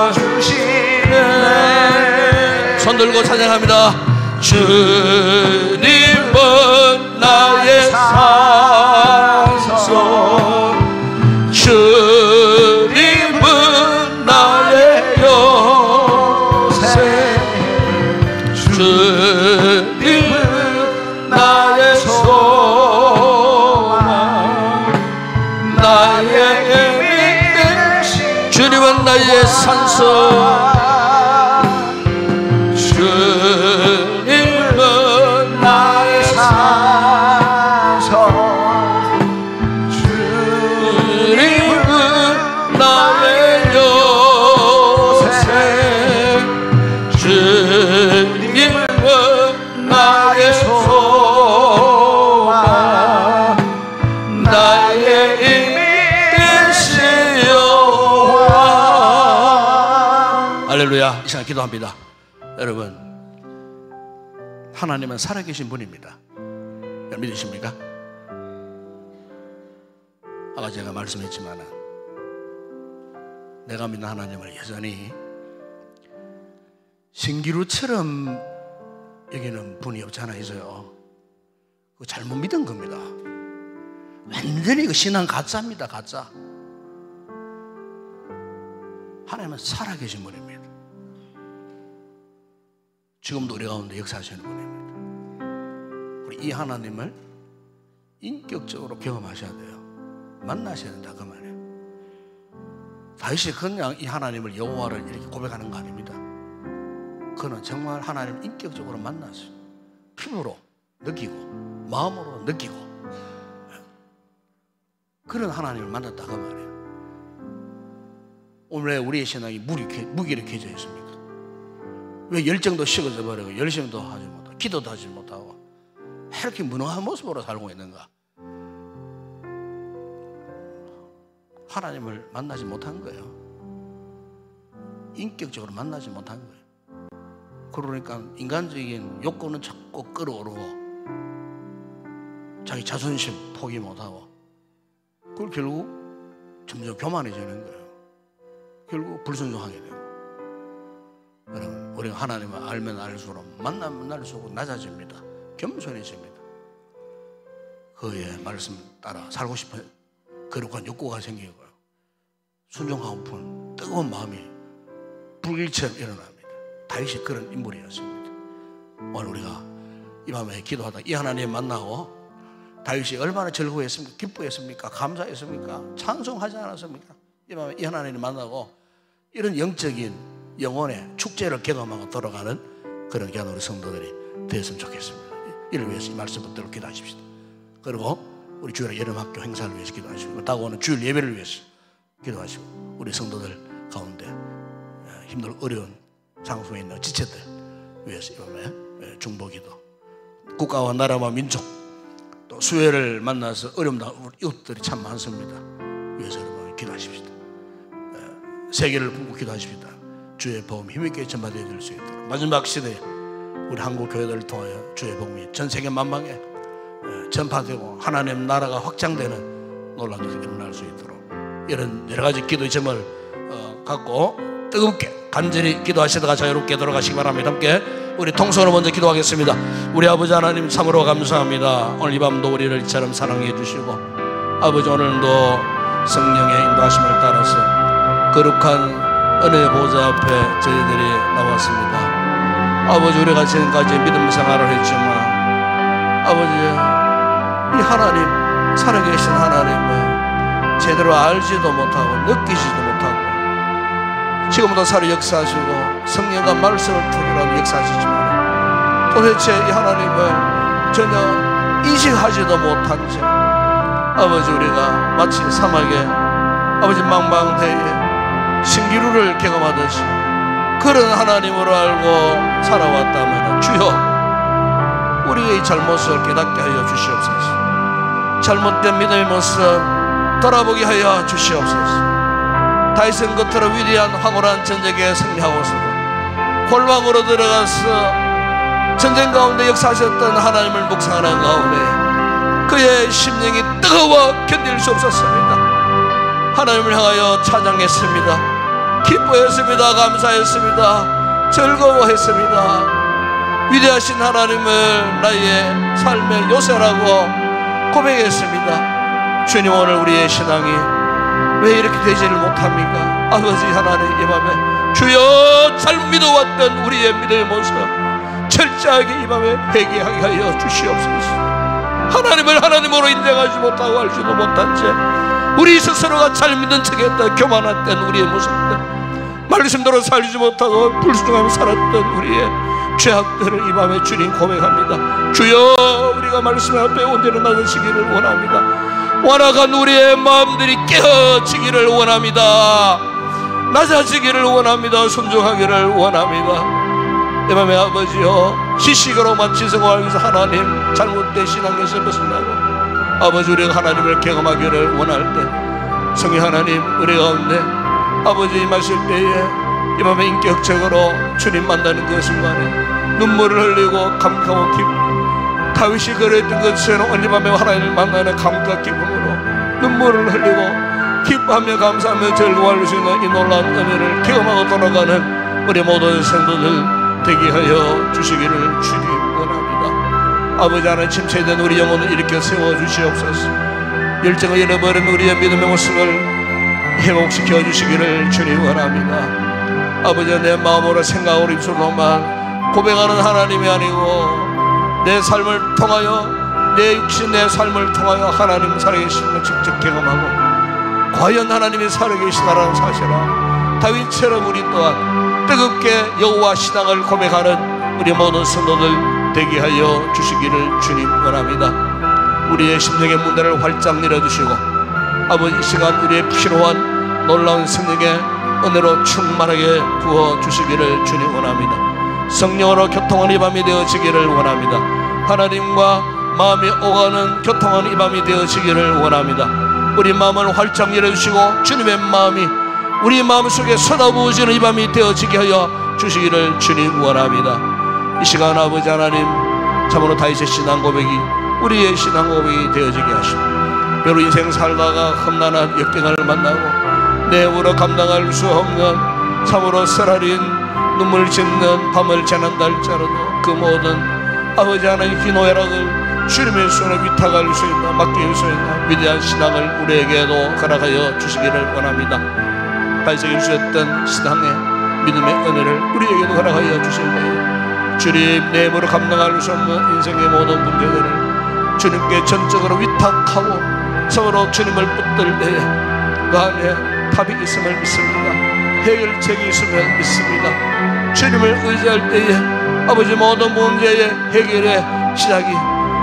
손 들고 찬양합니다. 주님은 나의 산소, 주님은 나의 요새, 주님은 나의 소망, 나의 힘이 되신 주님은 나의 산소, 주님은 나의 산소, 주님은 나의 요새, 주님은 나의 소망, 나의 힘이 되시오라. 할렐루야. 이 시간 기도합니다. 여러분, 하나님은 살아계신 분입니다. 믿으십니까? 아까 제가 말씀했지만 내가 믿는 하나님을 여전히 신기루처럼 여기는 분이 없지 않아 있어요. 그거 잘못 믿은 겁니다. 완전히 그 신앙 가짜입니다. 가짜. 하나님은 살아계신 분입니다. 지금도 우리 가운데 역사하시는 분입니다. 우리 이 하나님을 인격적으로 경험하셔야 돼요. 만나셔야 된다 그 말이에요. 다윗이 그냥 이 하나님을 여호와를 이렇게 고백하는 거 아닙니다. 그는 정말 하나님을 인격적으로 만났어요. 피부로 느끼고 마음으로 느끼고 그런 하나님을 만났다 그 말이에요. 오늘 왜 우리의 신앙이 무기력해져 있습니까? 왜 열정도 식어져 버리고 열심도 하지 못하고 기도도 하지 못하고 이렇게 무능한 모습으로 살고 있는가? 하나님을 만나지 못한 거예요. 인격적으로 만나지 못한 거예요. 그러니까 인간적인 욕구는 자꾸 끌어오르고 자기 자존심 포기 못하고 그걸 결국 점점 교만해지는 거예요. 결국 불순종하게 되고. 여러분, 우리가 하나님을 알면 알수록 만나면 만날수록 낮아집니다. 겸손해집니다. 그의 말씀 따라 살고 싶은 거룩한 욕구가 생기고요. 순종하고픈 뜨거운 마음이 불길처럼 일어납니다. 다윗이 그런 인물이었습니다. 오늘 우리가 이 밤에 기도하다 이 하나님 만나고 다윗이 얼마나 즐거워했습니까? 기뻐했습니까? 감사했습니까? 찬송하지 않았습니까? 이 밤에 이 하나님 만나고 이런 영적인 영혼의 축제를 경험하고 돌아가는 그런 귀한 우리 성도들이 되었으면 좋겠습니다. 이를 위해서 이 말씀 붙들고 기도하십시다. 그리고 우리 주일의 여름학교 행사를 위해서 기도하시고 다가오는 주일 예배를 위해서 기도하시고 우리 성도들 가운데 힘들고 어려운 장소에 있는 지체들 위해서 이 밤에 중보기도, 국가와 나라와 민족 또 수혜를 만나서 어려움 당하는 우리 이웃들이 참 많습니다. 위해서 여러분 기도하십시다. 세계를 품고 기도하십시다. 주의 복음이 힘있게 전파되어 될 수 있도록 마지막 시대에 우리 한국 교회들을 통하여 주의 복음이 전 세계 만방에 전파되고 하나님 나라가 확장되는 놀라운 일이 일어날 수 있도록 이런 여러 가지 기도의 점을 갖고 뜨겁게 간절히 기도하시다가 자유롭게 돌아가시기 바랍니다. 함께 우리 통성으로 먼저 기도하겠습니다. 우리 아버지 하나님 참으로 감사합니다. 오늘 이 밤도 우리를 이처럼 사랑해 주시고 아버지 오늘도 성령의 인도하심을 따라서 거룩한 은혜의 보좌 앞에 저희들이 나왔습니다. 아버지 우리가 지금까지 믿음 생활을 했지만 아버지 이 하나님 살아계신 하나님을 제대로 알지도 못하고 느끼지도 못하고 지금도 살아 역사하시고 성령과 말씀을 통해서 역사하시지만 도대체 이 하나님을 전혀 인식하지도 못한 채 아버지 우리가 마치 사막에 아버지 망망대해 신기루를 경험하듯이 그런 하나님으로 알고 살아왔다면 주여 우리의 잘못을 깨닫게 하여 주시옵소서. 잘못된 믿음의 모습 돌아보게 하여 주시옵소서. 다윗은 그토록 위대한 황홀한 전쟁에 승리하고서도 골방으로 들어가서 전쟁 가운데 역사하셨던 하나님을 묵상하는 가운데 그의 심령이 뜨거워 견딜 수 없었습니다. 하나님을 향하여 찬양했습니다. 기뻐했습니다. 감사했습니다. 즐거워했습니다. 위대하신 하나님을 나의 삶의 요새라고 고백했습니다. 주님, 오늘 우리의 신앙이 왜 이렇게 되지를 못합니까? 아버지 하나님, 이 밤에 주여 잘못 믿어왔던 우리의 믿음의 모습 철저하게 이 밤에 회개하게 하여 주시옵소서. 하나님을 하나님으로 인정하지 못하고 알지도 못한 채 우리 스스로가 잘 믿는 척했던 교만했던 우리의 모습들, 말씀대로 살지 못하고 불순종하며 살았던 우리의 죄악들을 이 밤에 주님 고백합니다. 주여, 우리가 말씀 앞에 온전히 낮아지기를 원합니다. 완악한 우리의 마음들이 깨어지기를 원합니다. 낮아지기를 원합니다. 순종하기를 원합니다. 이 밤에 아버지여, 지식으로만 지성하기 위해서 하나님 잘못된 신앙에서 벗어나고 아버지 우리가 하나님을 경험하기를 원할 때 성령 하나님 우리 가운데 아버지 임하실 때에 이 밤에 인격적으로 주님 만나는 그 순간에 눈물을 흘리고 감격하고 기쁨, 다윗이 그랬던 것처럼 오늘 밤에 하나님을 만나는 감격 기쁨으로 눈물을 흘리고 기뻐하며 감사하며 즐거워할 수 있는 이 놀라운 은혜를 경험하고 돌아가는 우리 모든 성도들 되게 하여 주시기를 주님 원합니다. 아버지 하나님, 침체된 우리 영혼을 일으켜 세워주시옵소서. 열정을 잃어버린 우리의 믿음의 모습을 회복시켜 주시기를 주님 원합니다. 아버지, 내 마음으로 생각으로 입술로만 고백하는 하나님이 아니고 내 삶을 통하여, 내 육신 내 삶을 통하여 하나님 살아계심을 직접 경험하고 과연 하나님이 살아계시다라는 사실을 다윗처럼 우리 또한 뜨겁게 여호와 신앙을 고백하는 우리 모든 성도들 되게 하여 주시기를 주님 원합니다. 우리의 심령의 문들을 활짝 열어주시고 아버지, 이 시간 우리의 필요한 놀라운 성령의 은혜로 충만하게 부어주시기를 주님 원합니다. 성령으로 교통하는 이 밤이 되어지기를 원합니다. 하나님과 마음이 오가는 교통하는 이 밤이 되어지기를 원합니다. 우리 마음을 활짝 열어주시고 주님의 마음이 우리 마음속에 쏟아부어지는 이 밤이 되어지게 하여 주시기를 주님 원합니다. 이 시간 아버지 하나님, 참으로 다윗의 신앙 고백이 우리의 신앙 고백이 되어지게 하시고 여러 인생 살다가 험난한 역경을 만나고 내으로 감당할 수 없는 참으로 쓰라린 눈물 짓는 밤을 지난달자라도 그 모든 아버지 하나님 기노애락을 주님의 손에 위탁할 수 있는, 맡길 수 있는 위대한 신앙을 우리에게도 허락하여 주시기를 원합니다. 다윗에게 주셨던 신앙의 믿음의 은혜를 우리에게도 허락하여 주실 때에 주님, 내 힘으로 감당할 수 없는 인생의 모든 문제들을 주님께 전적으로 위탁하고 서로 주님을 붙들 때에 그 안에 답이 있음을 믿습니다. 해결책이 있음을 믿습니다. 주님을 의지할 때에 아버지 모든 문제의 해결의 시작이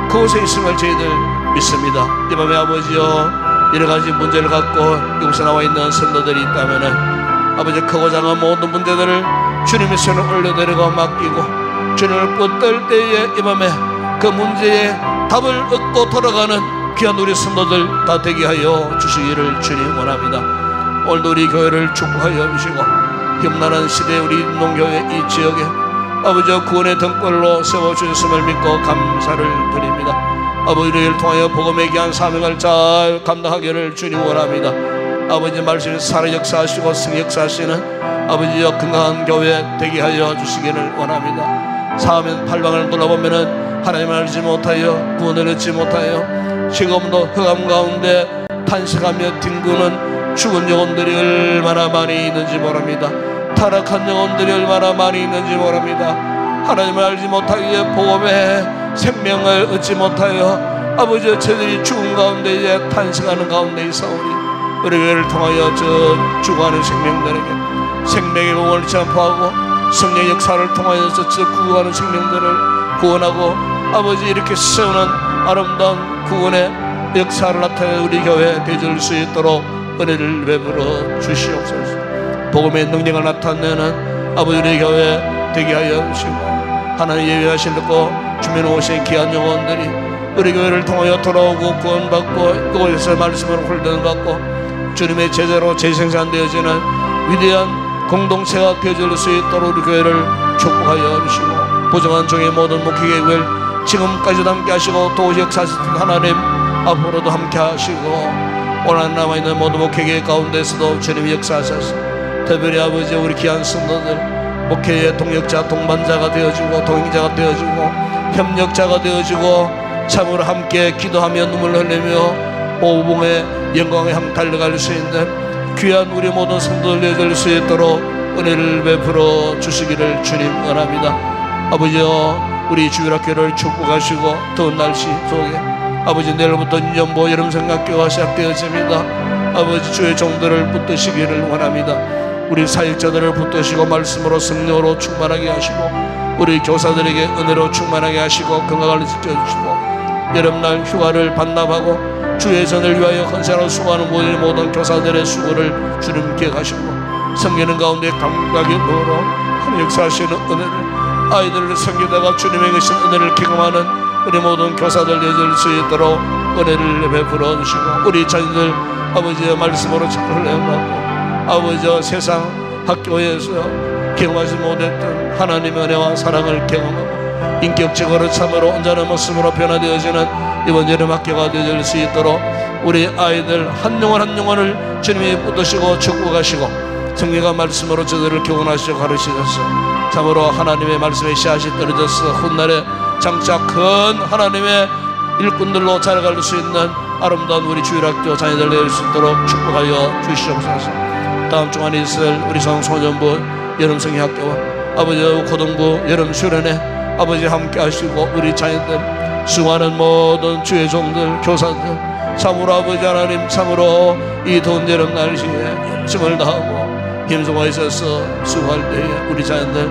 그곳에 있음을 저희들 믿습니다. 이 밤에 아버지여, 여러가지 문제를 갖고 여기서 나와 있는 성도들이 있다면 아버지, 크고 작은 모든 문제들을 주님의 손에 올려드리고 맡기고 주님을 붙들 때에 이 밤에 그 문제에 답을 얻고 돌아가는 귀한 우리 성도들 다 되게 하여 주시기를 주님 원합니다. 오늘도 우리 교회를 축복하여 주시고 험난한 시대에 우리 농교회 이 지역에 아버지 구원의 등불로 세워주셨음을 믿고 감사를 드립니다. 아버지를 통하여 복음의 귀한 사명을 잘 감당하기를 주님 원합니다. 아버지 말씀이 살아 역사하시고 승 역사하시는 아버지여 건강한 교회 되게 하여 주시기를 원합니다. 사면 팔방을 돌아보면은 하나님을 알지 못하여 구원을 얻지 못하여 지금도 흑암 가운데 탄식하며 뒹구는 죽은 영혼들이 얼마나 많이 있는지 모릅니다. 타락한 영혼들이 얼마나 많이 있는지 모릅니다. 하나님을 알지 못하기에 복음의 생명을 얻지 못하여 아버지 저들이 죽은 가운데 탄식하는 가운데 있사오니 우리 교회를 통하여 저 죽어가는 생명들에게 생명의 공을 전파하고 성령의 역사를 통하여서 저 구원하는 생명들을 구원하고 아버지 이렇게 세우는 아름다운 구원의 역사를 나타내 우리 교회에 되줄 수 있도록 은혜를 베풀어 주시옵소서. 복음의 능력을 나타내는 아버지 우리 교회 되게 하여 주시고 하나님 예배하신 듣고 주변에 오신 귀한 영혼들이 우리 교회를 통하여 돌아오고 구원받고 그곳에서 말씀으로 훈련받고 주님의 제자로 재생산되어지는 위대한 공동체가 되어질 수 있도록 우리 교회를 축복하여 주시고 부정한 종의 모든 목회계획을 지금까지도 함께 하시고 또 역사하셨던 하나님 앞으로도 함께 하시고 오늘 남아있는 모든 목회계획 가운데서도 주님이 역사하셔서 특별히 아버지 우리 귀한 성도들 목회의 동역자 동반자가 되어주고 동행자가 되어주고 협력자가 되어주고 참으로 함께 기도하며 눈물 흘리며 오봉의 영광에 함께 달려갈 수 있는 귀한 우리 모든 성도들 되어줄 수 있도록 은혜를 베풀어 주시기를 주님 원합니다. 아버지여 우리 주일학교를 축복하시고 더운 날씨 속에 아버지 내일부터 연보 여름성학교가 시작되어집니다. 아버지 주의 종들을 붙드시기를 원합니다. 우리 사역자들을 붙드시고 말씀으로 성령으로 충만하게 하시고 우리 교사들에게 은혜로 충만하게 하시고 건강을 지켜주시고 여름날 휴가를 반납하고 주의 전을 위하여 헌신하러 수고하는 모든 교사들의 수고를 주님 기억하시고 섬기는 가운데 감각의 노로 역사하시는 은혜를 아이들을 섬기다가 주님의 계신 은혜를 경험하는 우리 모든 교사들 되어줄 수 있도록 은혜를 베풀어 주시고 우리 자녀들 아버지의 말씀으로 잘 흘려가고 아버지와 세상 학교에서 경험하지 못했던 하나님의 은혜와 사랑을 경험하고 인격적으로 참으로 온전한 모습으로 변화되어지는 이번 여름 학교가 되어질 수 있도록 우리 아이들 한 영혼 한 영혼을 주님이 붙드시고 축복하시고 성령과 말씀으로 저들을 교훈하시고 가르치셔서 참으로 하나님의 말씀에 씨앗이 떨어져서 훗날에 장차 큰 하나님의 일꾼들로 자라갈 수 있는 아름다운 우리 주일학교 자녀들 될 수 있도록 축복하여 주시옵소서. 다음 주간에 있을 우리 성소년부 여름성의학교와 아버지 고등부 여름 수련회 아버지 함께 하시고 우리 자녀들 수고하는 모든 주의 종들 교사들 참으로 아버지 하나님 참으로 이 더운 여름 날씨에 열심을 다하고 힘쓰고 있어서 수고할 때에 우리 자녀들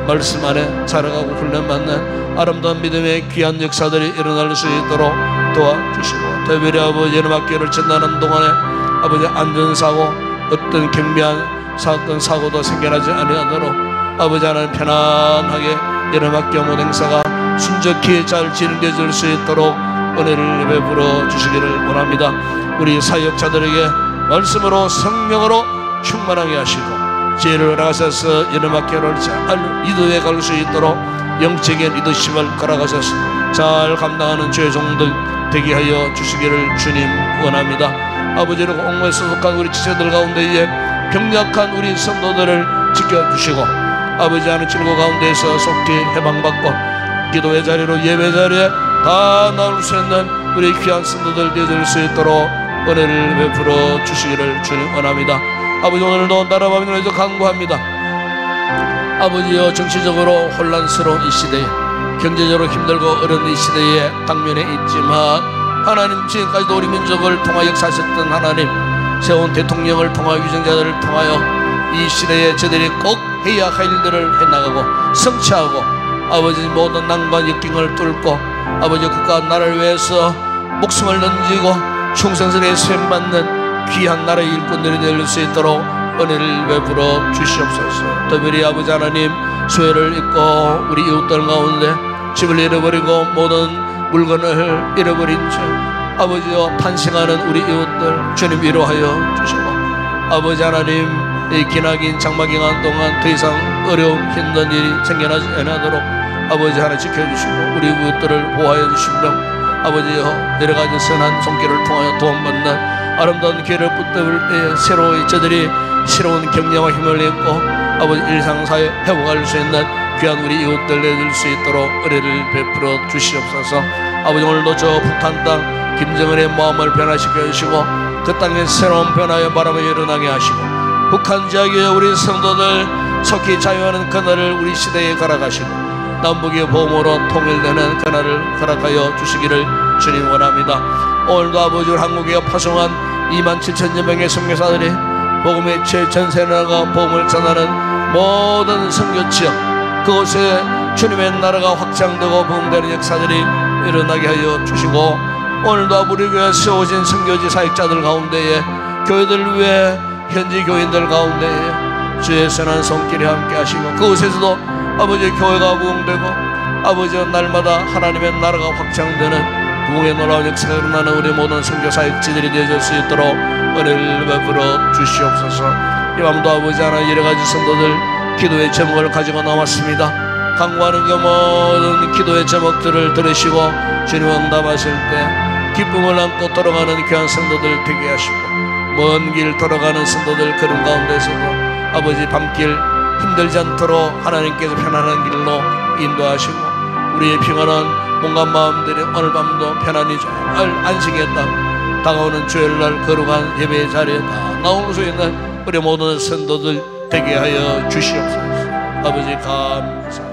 말씀 안에 자라가고 훈련받는 아름다운 믿음의 귀한 역사들이 일어날 수 있도록 도와주시고 특별히 아버지 여름학교를 전하는 동안에 아버지 안전사고 어떤 경미한 사건 사고도 생겨나지 아니하도록 아버지 하나님 편안하게 여름학교 모든 행사가 순적히 잘 진행되어질 수 있도록 은혜를 베풀어 주시기를 원합니다. 우리 사역자들에게 말씀으로 성령으로 충만하게 하시고 지혜를 허락하셔서 여름학교를 잘 리더해 갈 수 있도록 영적인 리더십을 걸어가셔서 잘 감당하는 주의 종들 되게 하여 주시기를 주님 원합니다. 아버지를 옹호에 소속한 우리 지체들 가운데에 병약한 우리 성도들을 지켜주시고 아버지 하는 질고 가운데에서 속히 해방받고 기도의 자리로 예배 자리에 다 나올 수 있는 우리 귀한 성도들 되어질 수 있도록 은혜를 베풀어 주시기를 주님 원합니다. 아버지 오늘도 나라와 민족에서 간구합니다. 아버지여 정치적으로 혼란스러운 이 시대에 경제적으로 힘들고 어려운 이 시대에 당면에 있지만 하나님 지금까지도 우리 민족을 통하여 역사하셨던 하나님 세운 대통령을 통하여 위정자들을 통하여 이 시대에 저들이 꼭 해야 할 일들을 해나가고 성취하고 아버지 모든 난관 역경을 뚫고 아버지 국가 나라를 위해서 목숨을 던지고 충성스레 수행받는 귀한 나라의 일꾼들이 될 수 있도록 은혜를 베풀어 주시옵소서. 특별히 아버지 하나님 수혜를 잊고 우리 이웃들 가운데 집을 잃어버리고 모든 물건을 잃어버린 채 아버지여 탄생하는 우리 이웃들 주님 위로하여 주시고 아버지 하나님 이 기나긴 장마 기간 동안 더 이상 어려움 힘든 일이 생겨나지 않도록 아버지 하나 지켜주시고 우리 이웃들을 보호하여 주시며 아버지여 여러가지 선한 손길을 통하여 도움받는 아름다운 기회를 붙들 때에 새로이 저들이 새로운 격려와 힘을 얻고 아버지 일상사회 회복할 수 있는 귀한 우리 이웃들 내줄 수 있도록 은혜를 베풀어 주시옵소서. 아버지 오늘도 저 북한 땅 김정은의 마음을 변화시켜 주시고 그 땅에 새로운 변화의 바람이 일어나게 하시고 북한 지역의 우리 성도들 속히 자유하는 그날을 우리 시대에 걸어가시고 남북의 보험으로 통일되는 그날을 허락하여 주시기를 주님 원합니다. 오늘도 아버지 한국에 파송한 27,000여 명의 선교사들이 복음의 전세에 나가 복음을 전하는 모든 선교 지역 그곳에 주님의 나라가 확장되고 부흥되는 역사들이 일어나게 하여 주시고 오늘도 우리 교회에 세워진 선교지 사역자들 가운데에 교회들 위해 현지 교인들 가운데에 주의 선한 손길에 함께 하시고 그곳에서도 아버지 교회가 부흥되고 아버지 날마다 하나님의 나라가 확장되는 부흥의 놀라운 역사가 일어나는 우리 모든 선교 사역지들이 되어질 수 있도록 은혜를 베풀어 주시옵소서. 이 밤도 아버지 하나 여러가지 성도들 기도의 제목을 가지고 나왔습니다. 간구하는 그 모든 기도의 제목들을 들으시고 주님 응답하실 때 기쁨을 안고 돌아가는 귀한 성도들 되게 하시고, 먼 길 돌아가는 성도들 그런 가운데서도 아버지 밤길 힘들지 않도록 하나님께서 편안한 길로 인도하시고, 우리의 평안한 몸과 마음들이 오늘 밤도 편안히 잘 안식했다 다가오는 주일날 거룩한 예배의 자리에 다 나올 수 있는 우리 모든 성도들 되게 하여 주시옵소서. 아버지 감사합니다.